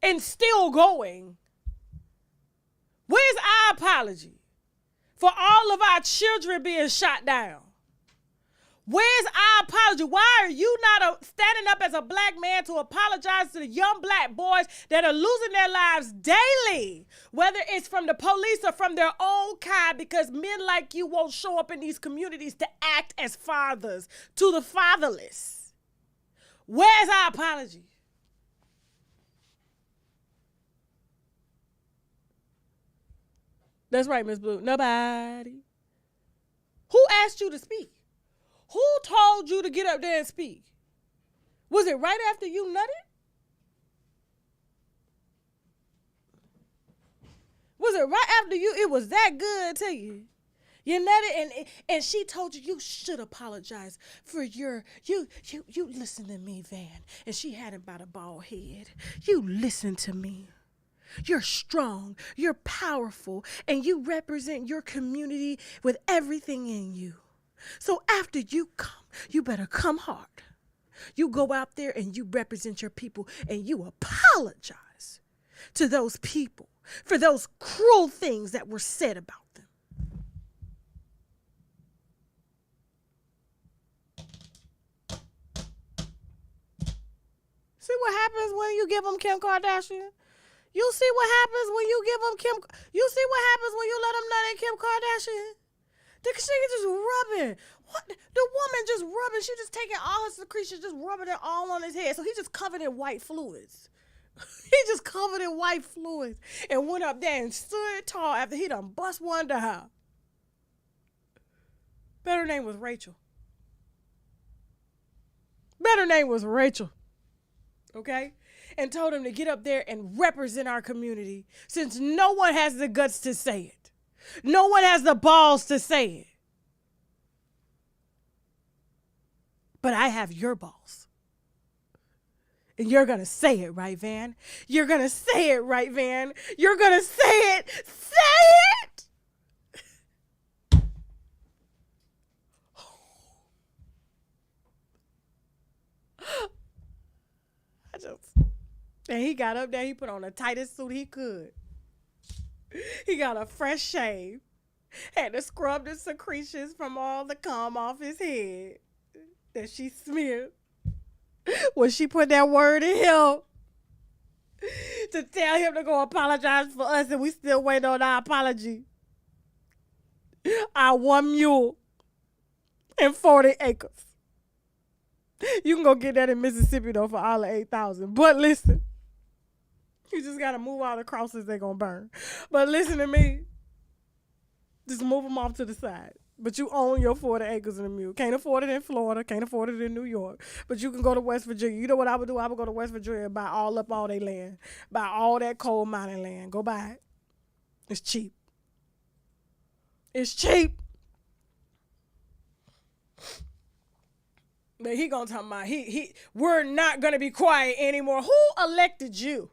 and still going? Where's our apology for all of our children being shot down? Where's our apology? Why are you not standing up as a black man to apologize to the young black boys that are losing their lives daily, whether it's from the police or from their own kind, because men like you won't show up in these communities to act as fathers to the fatherless? Where's our apology? That's right, Miss Blue. Nobody. Who asked you to speak? Who told you to get up there and speak? Was it right after you nutted? Was it right after it was that good to you? You nutted and she told you should apologize for you listen to me, Van. And she had him by the bald head. You listen to me. You're strong, you're powerful, and you represent your community with everything in you. So after you come, you better come hard. You go out there and you represent your people and you apologize to those people for those cruel things that were said about them. See what happens when you give them Kim Kardashian? You see what happens when you give them you see what happens when you let them nut in Kim Kardashian? The she just rubbing. What? The woman just rubbing. She just taking all her secretions, just rubbing it all on his head. So he just covered in white fluids. He just covered in white fluids and went up there and stood tall after he done bust one down. Better name was Rachel. Better name was Rachel. Okay? And told him to get up there and represent our community since no one has the guts to say it. No one has the balls to say it. But I have your balls. And you're going to say it, right, Van? You're going to say it, right, Van? You're going to say it. Say it! And he got up there, he put on the tightest suit he could. He got a fresh shave. Had to scrub the secretions from all the cum off his head that she smeared when she put that word in him to tell him to go apologize for us, and we still waiting on our apology. Our 1 mule and 40 acres. You can go get that in Mississippi, though, for all of $8,000. But listen, you just got to move all the crosses they're going to burn. But listen to me. Just move them off to the side. But you own your 40 acres in a mule. Can't afford it in Florida. Can't afford it in New York. But you can go to West Virginia. You know what I would do? I would go to West Virginia and buy all their land. Buy all that coal mining land. Go buy it. It's cheap. It's cheap. But he gonna talk about we're not gonna be quiet anymore. Who elected you?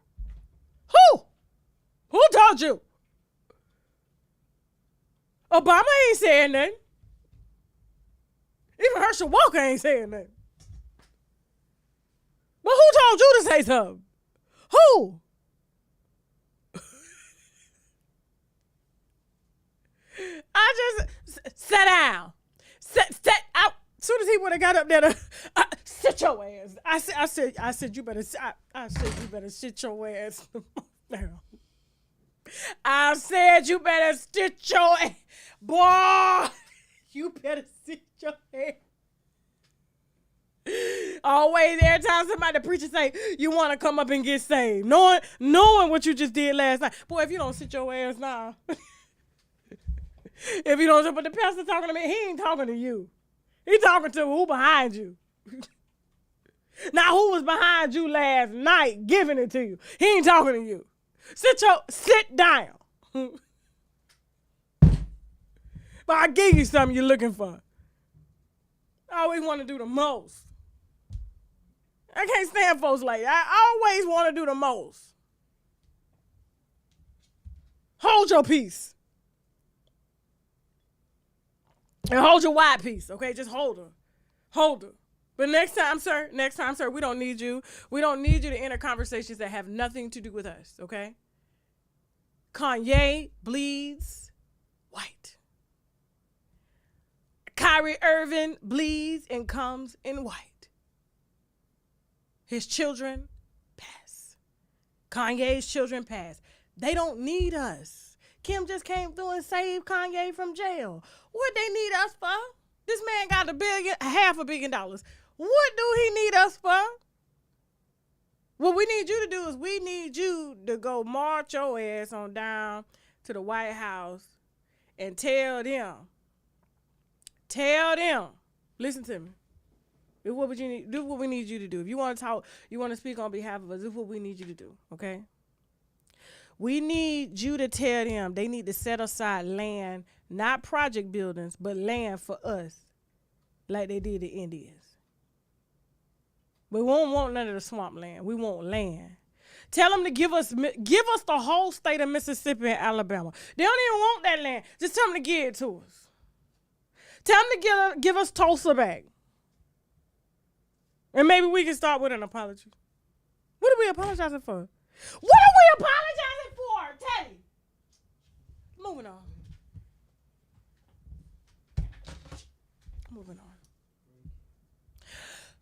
Who told you? Obama ain't saying nothing. Even Herschel Walker ain't saying nothing. But who told you to say something? Who? I just sit down. Sit out. As soon as he would have got up there to sit your ass. I said you better sit your ass down. I said you better sit your ass. Boy, you better sit your ass. Always, every time somebody preacher say, you want to come up and get saved. Knowing what you just did last night. Boy, if you don't sit your ass now. If you don't, but the pastor talking to me, he ain't talking to you. He talking to who behind you. Now, who was behind you last night giving it to you? He ain't talking to you. Sit down. But I gave you something you're looking for. I always want to do the most. I can't stand folks like that. I always want to do the most. Hold your peace. And hold your wide piece, okay? Just hold her. Hold her. But next time, sir, we don't need you. We don't need you to enter conversations that have nothing to do with us, okay? Kanye bleeds white. Kyrie Irving bleeds and comes in white. His children pass. Kanye's children pass. They don't need us. Kim just came through and saved Kanye from jail. What they need us for? This man got $500 million. What do he need us for? What we need you to do is we need you to go march your ass on down to the White House and tell them, listen to me. Do what we need you to do. If you want to talk, you want to speak on behalf of us, this is what we need you to do, okay? We need you to tell them they need to set aside land, not project buildings, but land for us, like they did the Indians. We won't want none of the swamp land. We want land. Tell them to give us the whole state of Mississippi and Alabama. They don't even want that land. Just tell them to give it to us. Tell them to give us Tulsa back. And maybe we can start with an apology. What are we apologizing for? What are we apologizing for, Teddy? Moving on.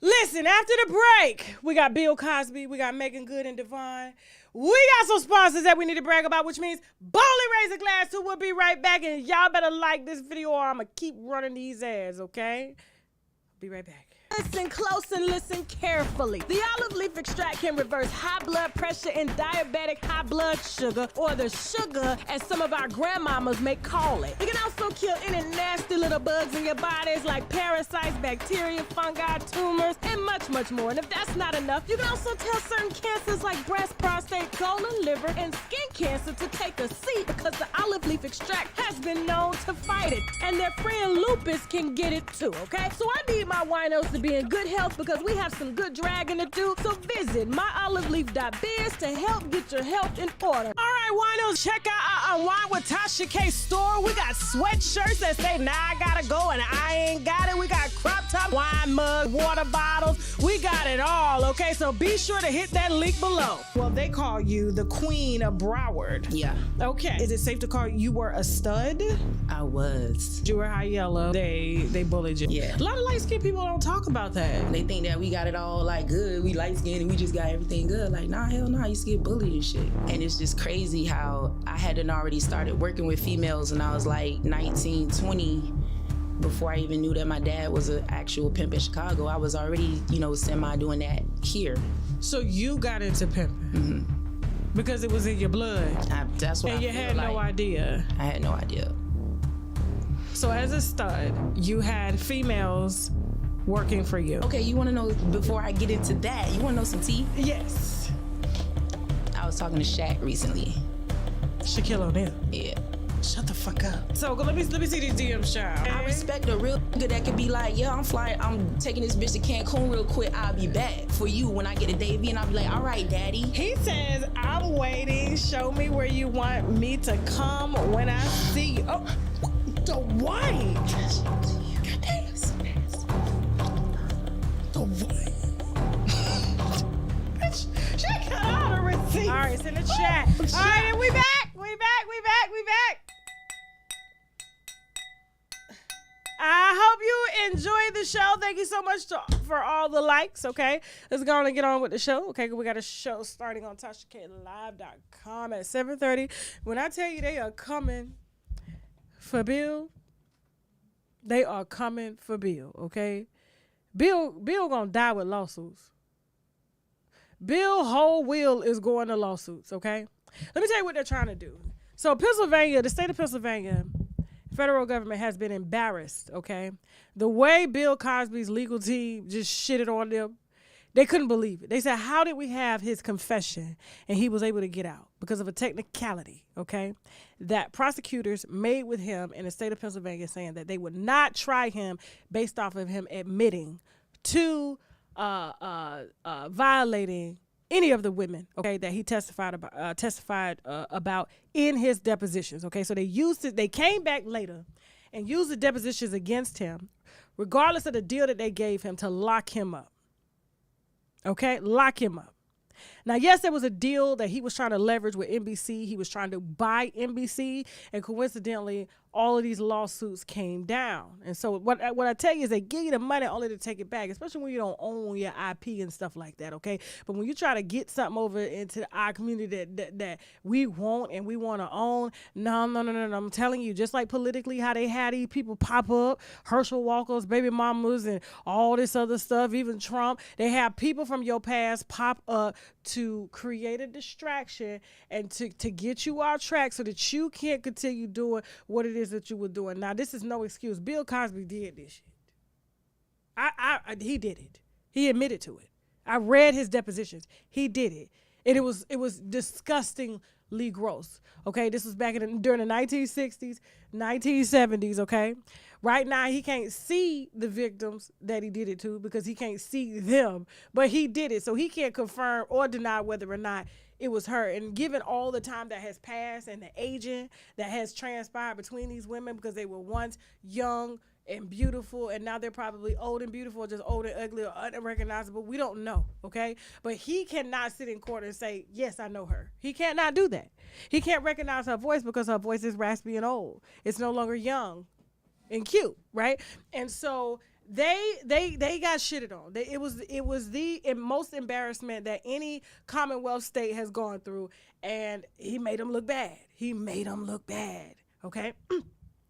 Listen, after the break, we got Bill Cosby, we got Meagan Good and DeVon. We got some sponsors that we need to brag about, which means boldly raise a glass to. We'll be right back, and y'all better like this video or I'm going to keep running these ads, okay? Be right back. Listen close and listen carefully. The olive leaf extract can reverse high blood pressure and diabetic high blood sugar, or the sugar as some of our grandmamas may call it. It can also kill any nasty little bugs in your bodies like parasites, bacteria, fungi, tumors, and much, much more. And if that's not enough, you can also tell certain cancers like breast, prostate, colon, liver, and skin cancer to take a seat because the olive leaf extract has been known to fight it. And their friend lupus can get it too, okay? So I need my winos to be in good health because we have some good dragging to do. So visit myoliveleaf.biz to help get your health in order. All right, winos, check out our Unwine with Tasha K store. We got sweatshirts that say, now I gotta go and I ain't got it. We got crop top, wine mug, water bottles. We got it all, okay? So be sure to hit that link below. Well, they call you the Queen of Broward. Yeah. Okay. Is it safe to call you were a stud? I was. You were high yellow. They bullied you. Yeah. A lot of light-skinned people don't talk about that. They think that we got it all like good. We light-skinned and we just got everything good. Like, nah, hell nah, I used to get bullied and shit. And it's just crazy how I hadn't already started working with females and I was like 19, 20 before I even knew that my dad was an actual pimp in Chicago. I was already, semi doing that here. So you got into pimping? Mm-hmm. Because it was in your blood? That's what I feel. And you had no idea? I had no idea. So as a stud, you had females working for you. Okay, you want to know, before I get into that, you want to know some tea? Yes. I was talking to Shaq recently. Shaquille O'Neal? Yeah. Shut the fuck up. So let me see these DMs, child. I respect a real nigga that could be like, yeah, I'm taking this bitch to Cancun real quick. I'll be back for you when I get a Davy, and I'll be like, all right, daddy. He says, I'm waiting. Show me where you want me to come when I see you. Oh, the white. God damn. The white. She cut all the receipts. All right, it's in the chat. All right, and we back. enjoyed the show. Thank you so much for all the likes, okay? Let's go on and get on with the show, okay? We got a show starting on TashaKLive.com at 7:30. When I tell you they are coming for Bill, they are coming for Bill, okay? Bill gonna die with lawsuits. Bill whole will is going to lawsuits, okay? Let me tell you what they're trying to do. So Pennsylvania, the state of Pennsylvania, federal government has been embarrassed, okay? The way Bill Cosby's legal team just shitted on them, they couldn't believe it. They said, how did we have his confession and he was able to get out? Because of a technicality, okay, that prosecutors made with him in the state of Pennsylvania, saying that they would not try him based off of him admitting to violating any of the women, okay, that he testified about in his depositions, okay? So they came back later and used the depositions against him, regardless of the deal that they gave him, to lock him up, okay? Lock him up. Now, yes, there was a deal that he was trying to leverage with NBC. He was trying to buy NBC, and coincidentally, all of these lawsuits came down. And so what I tell you is they give you the money only to take it back, especially when you don't own your IP and stuff like that, okay? But when you try to get something over into our community that we want and we want to own, no. I'm telling you, just like politically how they had these people pop up, Herschel Walker's baby mamas and all this other stuff, even Trump, they have people from your past pop up to create a distraction and to get you off track so that you can't continue doing what it is that you were doing. Now, this is no excuse. Bill Cosby did this shit. He did it. He admitted to it. I read his depositions. He did it. And it was disgustingly gross. Okay, this was back during the 1960s, 1970s, okay? Right now, he can't see the victims that he did it to because he can't see them, but he did it. So he can't confirm or deny whether or not it was her. And given all the time that has passed and the aging that has transpired between these women, because they were once young and beautiful, and now they're probably old and beautiful, or just old and ugly or unrecognizable. We don't know, okay? But he cannot sit in court and say, yes, I know her. He cannot do that. He can't recognize her voice because her voice is raspy and old. It's no longer young and cute, right? And so they got shitted on. It was the most embarrassment that any Commonwealth state has gone through, and he made them look bad. Okay?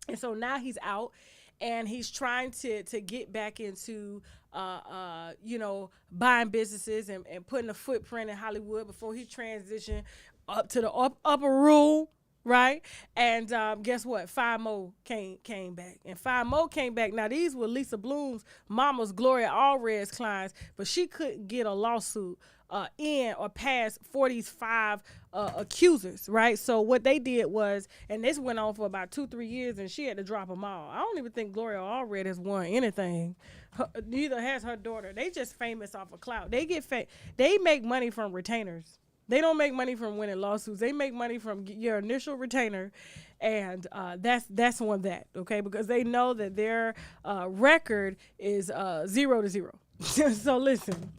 And so now he's out, and he's trying to get back into buying businesses and putting a footprint in Hollywood before he transitioned up to the upper room, right? And guess what? 5 more came back. And 5 more came back. Now, these were Lisa Bloom's mama's Gloria Allred's clients, but she couldn't get a lawsuit in or pass for these 5 accusers, right? So what they did was, and this went on for about 2-3 years, and she had to drop them all. I don't even think Gloria Allred has won anything. Neither has her daughter. They just famous off of clout. They make money from retainers. They don't make money from winning lawsuits. They make money from your initial retainer, and that's on that, okay? Because they know that their record is 0-0. So listen,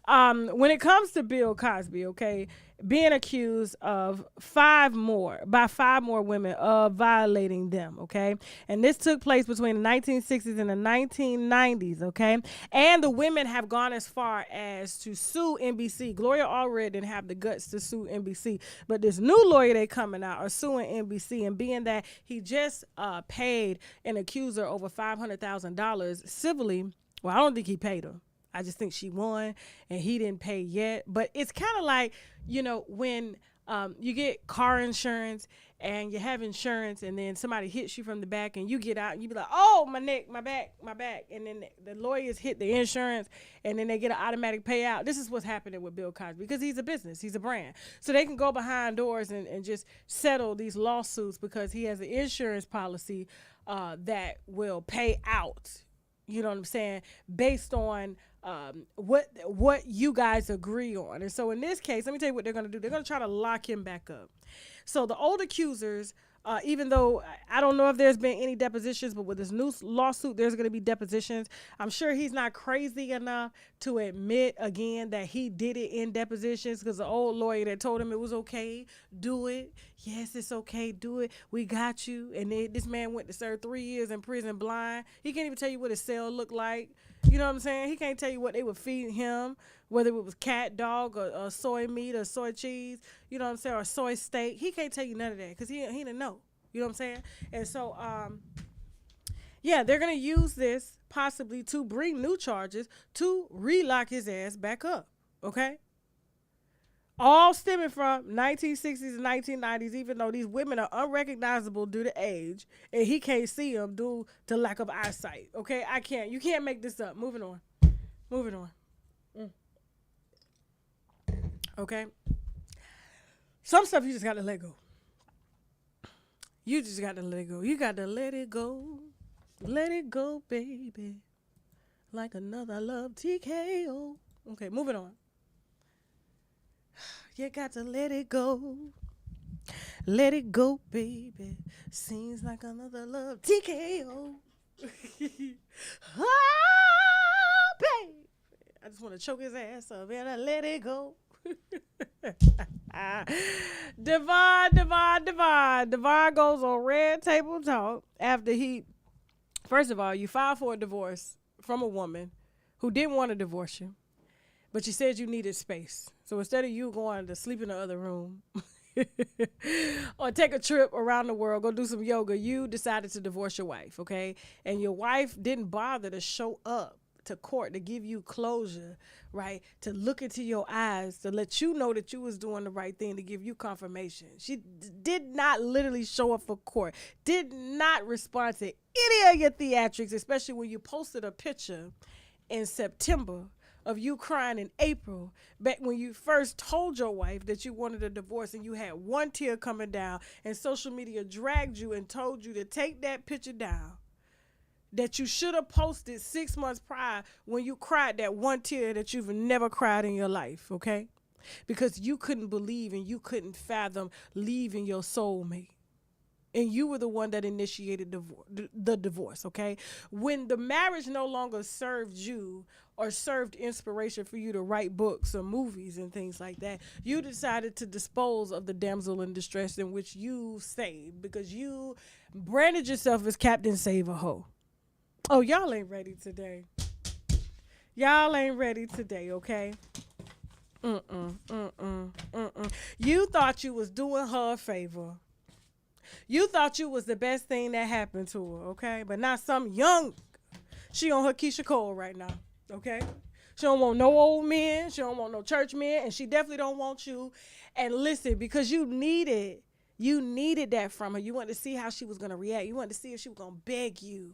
when it comes to Bill Cosby, okay, being accused of 5 more women of violating them, okay? And this took place between the 1960s and the 1990s, okay? And the women have gone as far as to sue NBC. Gloria Allred didn't have the guts to sue NBC, but this new lawyer they coming out are suing NBC, and being that he just paid an accuser over $500,000 civilly, well, I don't think he paid her. I just think she won and he didn't pay yet. But it's kind of like, when you get car insurance and you have insurance and then somebody hits you from the back and you get out and you be like, oh, my neck, my back. And then the lawyers hit the insurance and then they get an automatic payout. This is what's happening with Bill Cosby because he's a business. He's a brand. So they can go behind doors and just settle these lawsuits because he has an insurance policy that will pay out. You know what I'm saying? Based on what you guys agree on. And so in this case, let me tell you what they're going to do. They're going to try to lock him back up. So the old accusers Even though I don't know if there's been any depositions, but with this new lawsuit, there's going to be depositions. I'm sure he's not crazy enough to admit again that he did it in depositions, because the old lawyer that told him it was okay, do it. Yes, it's okay, do it. We got you. And then this man went to serve 3 years in prison blind. He can't even tell you what his cell looked like. You know what I'm saying? He can't tell you what they were feeding him, whether it was cat, dog, or soy meat, or soy cheese, you know what I'm saying, or soy steak. He can't tell you none of that because he didn't know. You know what I'm saying? And so, yeah, they're going to use this possibly to bring new charges to relock his ass back up, okay? All stemming from 1960s and 1990s, even though these women are unrecognizable due to age, and he can't see them due to lack of eyesight, okay? You can't make this up. Moving on. Okay? Some stuff you just got to let go. You just got to let it go. You got to let it go. Let it go, baby. Like another love TKO. Okay, moving on. You got to let it go. Let it go, baby. Seems like another love TKO. Oh, baby. I just want to choke his ass up and I let it go. DeVon goes on Red Table Talk after first of all, you filed for a divorce from a woman who didn't want to divorce you, but you said you needed space. So instead of you going to sleep in the other room or take a trip around the world, go do some yoga, you decided to divorce your wife, okay? And your wife didn't bother to show up to court to give you closure, right? To look into your eyes, to let you know that you was doing the right thing, to give you confirmation. She did not literally show up for court, did not respond to any of your theatrics, especially when you posted a picture in September of you crying in April, back when you first told your wife that you wanted a divorce and you had one tear coming down, and social media dragged you and told you to take that picture down that you should have posted 6 months prior, when you cried that one tear that you've never cried in your life, okay? Because you couldn't believe and you couldn't fathom leaving your soulmate. And you were the one that initiated the divorce, okay? When the marriage no longer served you or served inspiration for you to write books or movies and things like that, you decided to dispose of the damsel in distress in which you saved, because you branded yourself as Captain Save-A-Ho. Oh, y'all ain't ready today. Y'all ain't ready today, okay? You thought you was doing her a favor. You thought you was the best thing that happened to her, okay? But not some young, she on her Keisha Cole right now, okay? She don't want no old men. She don't want no church men. And she definitely don't want you. And listen, because you needed that from her. You wanted to see how she was going to react. You wanted to see if she was going to beg you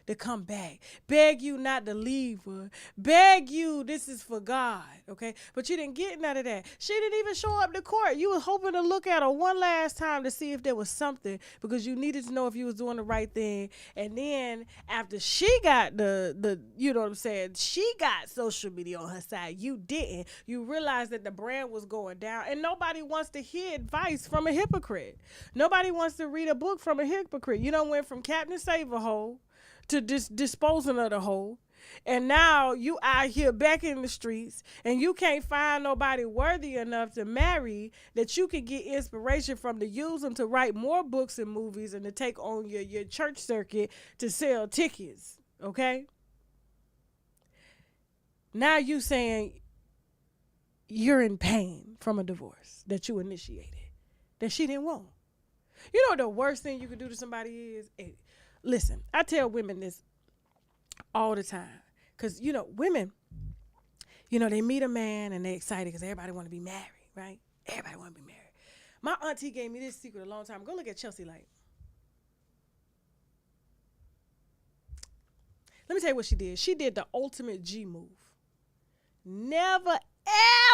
to come back, beg you not to leave her, beg you, this is for God, okay? But you didn't get none of that. She didn't even show up to court. You was hoping to look at her one last time to see if there was something, because you needed to know if you was doing the right thing. And then after she got the you know what I'm saying, she got social media on her side, you didn't. You realized that the brand was going down, and nobody wants to hear advice from a hypocrite. Nobody wants to read a book from a hypocrite. You done went from Captain Save-A-Ho to disposing of the hoe, and now you out here back in the streets, and you can't find nobody worthy enough to marry that you could get inspiration from, to use them to write more books and movies and to take on your church circuit to sell tickets, okay? Now you saying you're in pain from a divorce that you initiated, that she didn't want. You know the worst thing you could do to somebody is, listen, I tell women this all the time, because, you know, women, you know, they meet a man and they're excited because everybody want to be married, right? Everybody want to be married. My auntie gave me this secret a long time. Go look at Chelsea Light. Let me tell you what she did. She did the ultimate G move. Never,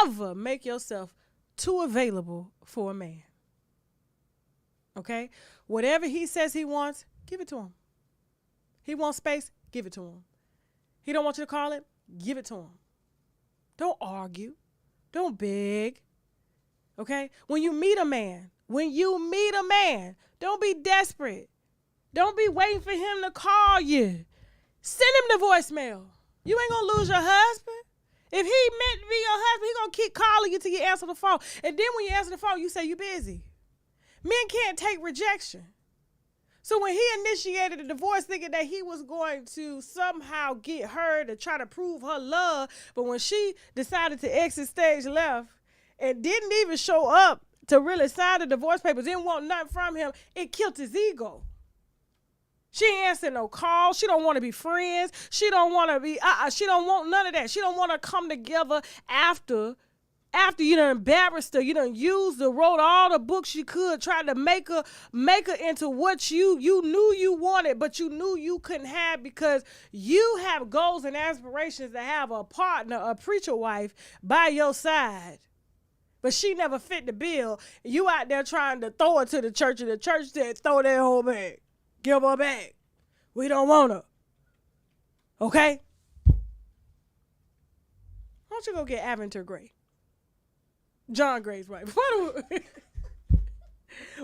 ever make yourself too available for a man. Okay? Whatever he says he wants, give it to him. He wants space, give it to him. He don't want you to call it, give it to him. Don't argue. Don't beg. Okay? When you meet a man, when you meet a man, don't be desperate. Don't be waiting for him to call you. Send him the voicemail. You ain't gonna lose your husband. If he meant to be your husband, he gonna keep calling you till you answer the phone. And then when you answer the phone, you say you busy. Men can't take rejection. So when he initiated the divorce thinking that he was going to somehow get her to try to prove her love, but when she decided to exit stage left and didn't even show up to really sign the divorce papers, didn't want nothing from him, it killed his ego. She ain't answering no calls. She don't want to be friends. She don't want to be, she don't want none of that. She don't want to come together after you done embarrassed her, you done used her, wrote all the books you could, tried to make her into what you knew you wanted, but you knew you couldn't have because you have goals and aspirations to have a partner, a preacher wife by your side. But she never fit the bill. You out there trying to throw her to the church, and the church said, throw that whole back. Give her back. We don't want her. Okay? Why don't you go get Aventer Gray? John Gray's wife.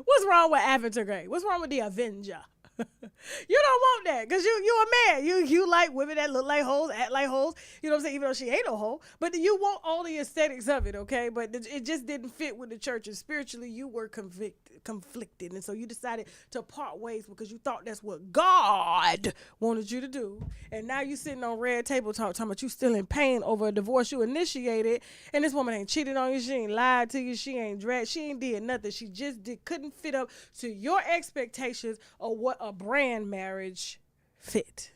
What's wrong with Aventer Gray? What's wrong with the Avenger? You don't want that because you a man. You like women that look like hoes, act like hoes. You know what I'm saying? Even though she ain't no hoe. But you want all the aesthetics of it, okay? But it just didn't fit with the church. And spiritually, you were conflicted. And so you decided to part ways because you thought that's what God wanted you to do. And now you sitting on red table talking about you still in pain over a divorce you initiated. And this woman ain't cheated on you. She ain't lied to you. She ain't dragged. She ain't did nothing. She just couldn't fit up to your expectations of what a brand marriage fit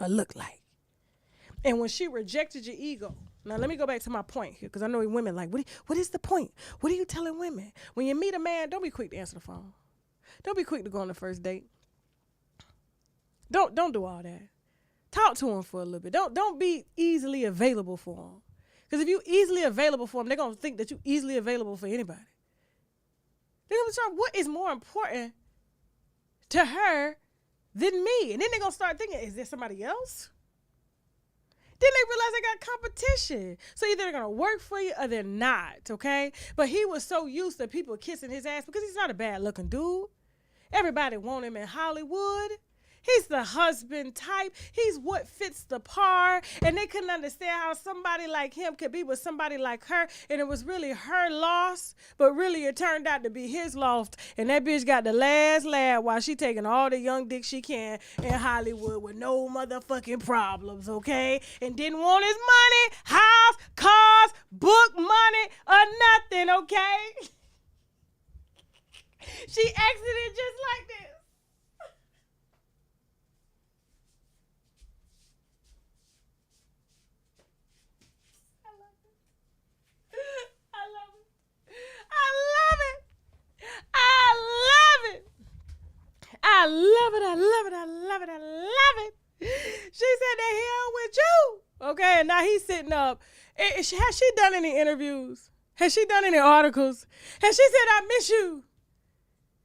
or look like. And when she rejected your ego, now let me go back to my point here because I know women like, what is the point? What are you telling women? When you meet a man, don't be quick to answer the phone. Don't be quick to go on the first date. Don't do all that. Talk to him for a little bit. Don't be easily available for him. Because if you easily available for them, they're going to think that you're easily available for anybody. They're going to try what is more important to her than me. And then they're going to start thinking, is there somebody else? Then they realize they got competition. So either they're going to work for you or they're not, okay? But he was so used to people kissing his ass because he's not a bad-looking dude. Everybody want him in Hollywood. He's the husband type. He's what fits the par. And they couldn't understand how somebody like him could be with somebody like her. And it was really her loss. But really it turned out to be his loss. And that bitch got the last laugh while she taking all the young dick she can in Hollywood with no motherfucking problems, okay? And didn't want his money, house, cars, book money, or nothing, okay? She exited just like this. I love it. She said the hell with you. Okay, and now he's sitting up. Has she done any interviews? Has she done any articles? Has she said, I miss you?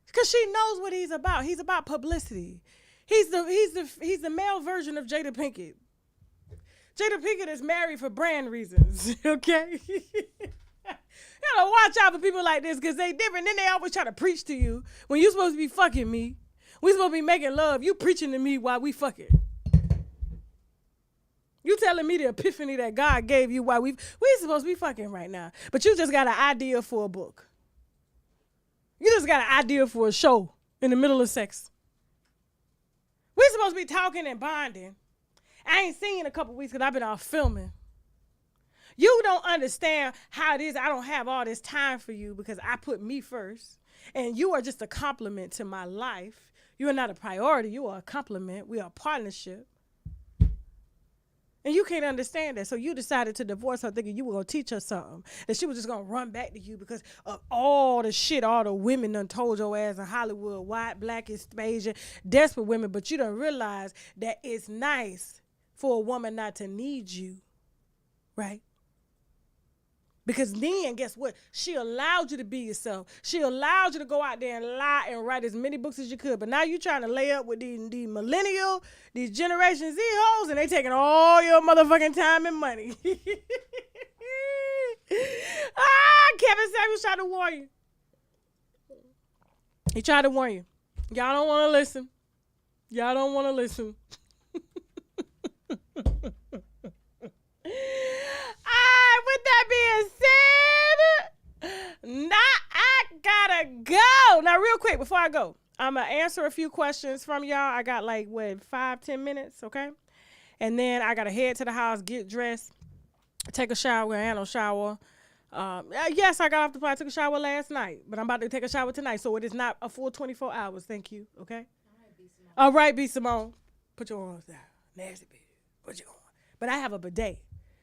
Because she knows what he's about. He's about publicity. He's the male version of Jada Pinkett. Jada Pinkett is married for brand reasons, okay? You gotta watch out for people like this because they different. Then they always try to preach to you when you supposed to be fucking me. We supposed to be making love. You preaching to me while we fucking. You telling me the epiphany that God gave you while we supposed to be fucking right now. But you just got an idea for a book. You just got an idea for a show in the middle of sex. We supposed to be talking and bonding. I ain't seen you in a couple weeks because I've been out filming. You don't understand how it is. I don't have all this time for you because I put me first. And you are just a compliment to my life. You are not a priority. You are a compliment. We are a partnership. And you can't understand that. So you decided to divorce her thinking you were going to teach her something. That she was just going to run back to you because of all the shit all the women done told your ass in Hollywood. White, black, Asian, desperate women. But you don't realize that it's nice for a woman not to need you. Right? Because then, guess what? She allowed you to be yourself. She allowed you to go out there and lie and write as many books as you could. But now you're trying to lay up with these millennial, these Generation Z hoes, and they taking all your motherfucking time and money. Kevin Samuels trying to warn you. He tried to warn you. Y'all don't want to listen. Y'all don't want to listen. Alright, with that being said, now I gotta go. Now, real quick, before I go, I'm going to answer a few questions from y'all. I got like, 5-10 minutes, okay? And then I got to head to the house, get dressed, take a shower. I had no shower. Yes, I got off the plane. I took a shower last night, but I'm about to take a shower tonight, so it is not a full 24 hours. Thank you, okay? All right, B. Simone. Put your arms down. Nasty bitch. Put your arms. But I have a bidet,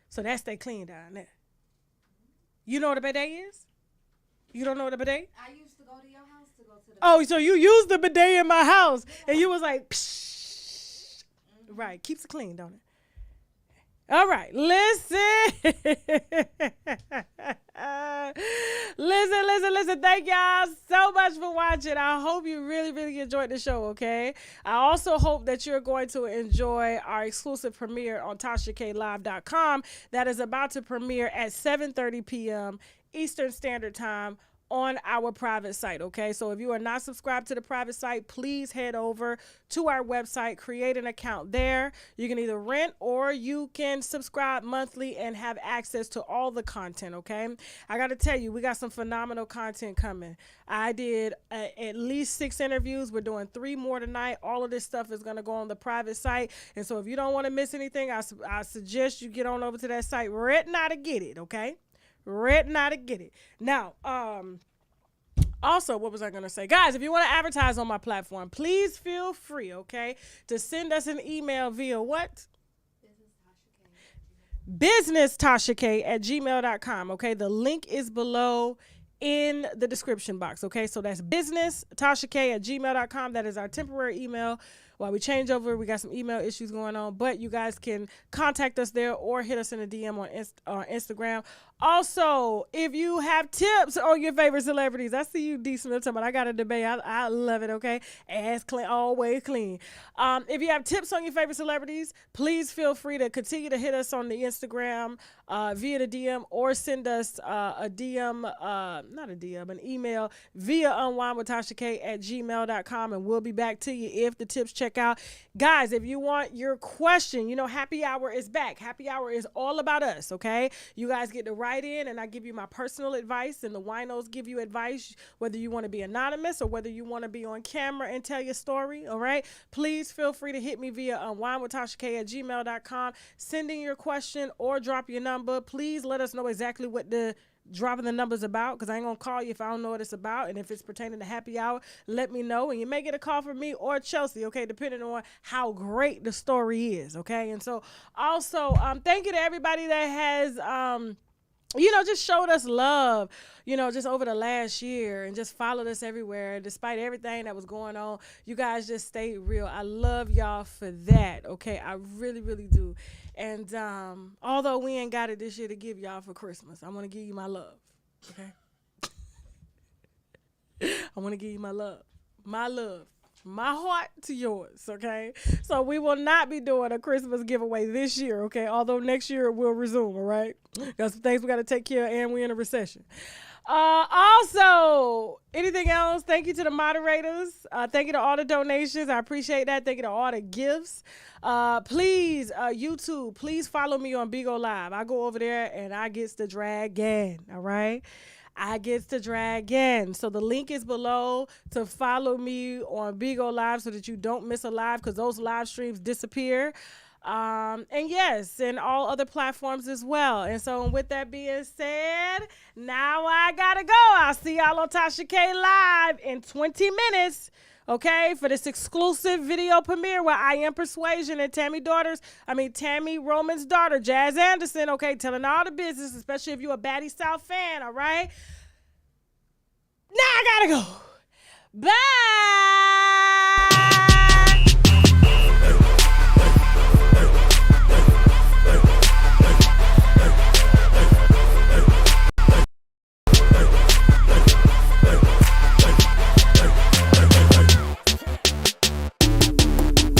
so that stay clean down there. You know what a bidet is? You don't know what a bidet? I used to go to your house to go to the... Oh, so you used the bidet in my house, and you was like, psh. Mm-hmm. Right, keeps it clean, don't it? All right, listen. Listen. Thank y'all so much for watching. I hope you really, really enjoyed the show, okay? I also hope that you're going to enjoy our exclusive premiere on TashaKLive.com that is about to premiere at 7:30 p.m. Eastern Standard Time on our private site, okay? So if you are not subscribed to the private site, please head over to our website, create an account there. You can either rent or you can subscribe monthly and have access to all the content, okay? I got to tell you, we got some phenomenal content coming. I did at least 6 interviews. We're doing 3 more tonight. All of this stuff is going to go on the private site. And so if you don't want to miss anything, I suggest you get on over to that site right now to get it, okay? Right now to get it. Now, also, what was I going to say? Guys, if you want to advertise on my platform, please feel free, okay, to send us an email via what? BusinessTashaK@gmail.com, okay? The link is below in the description box, okay? So that's BusinessTashaK@gmail.com. That is our temporary email. While we change over, we got some email issues going on, but you guys can contact us there or hit us in a DM on Instagram. Also, if you have tips on your favorite celebrities, I see you, D. Smith, talking about I got a debate. I love it, okay? Ass clean, always clean. If you have tips on your favorite celebrities, please feel free to continue to hit us on the Instagram via the DM or send us an email via unwinewithtashak@gmail.com, and we'll be back to you if the tips check out. Guys, if you want your question, you know, happy hour is back. Happy hour is all about us, okay? You guys get to write in and I give you my personal advice, and the winos give you advice, whether you want to be anonymous or whether you want to be on camera and tell your story, all right? Please feel free to hit me via unwinewithtashak@gmail.com, sending your question or drop your number. Please let us know exactly what the dropping the numbers about, because I ain't gonna call you if I don't know what it's about. And if it's pertaining to happy hour, let me know, and you may get a call from me or Chelsea, okay, depending on how great the story is, okay? And so also thank you to everybody that has just showed us love, just over the last year, and just followed us everywhere. Despite everything that was going on, you guys just stayed real. I love y'all for that, okay? I really, really do. And although we ain't got it this year to give y'all for Christmas, I want to give you my love, okay? I want to give you my love, my heart to yours, okay? So we will not be doing a Christmas giveaway this year, okay? Although next year it will resume, all right? Got some things we got to take care of, and we're in a recession. Also, anything else? Thank you to the moderators. Thank you to all the donations. I appreciate that. Thank you to all the gifts. Please, YouTube, please follow me on Bigo Live. I go over there and I gets the dragon, all right? I gets the dragon. So the link is below to follow me on Bigo Live so that you don't miss a live, because those live streams disappear. And yes, and all other platforms as well. And so with that being said, now I gotta go. I'll see y'all on Tasha K Live in 20 minutes. Okay, for this exclusive video premiere where I Am Persuasion and Tammy Roman's daughter, Jazz Anderson, okay, telling all the business, especially if you're a Baddie South fan, all right? Now I gotta go. Bye.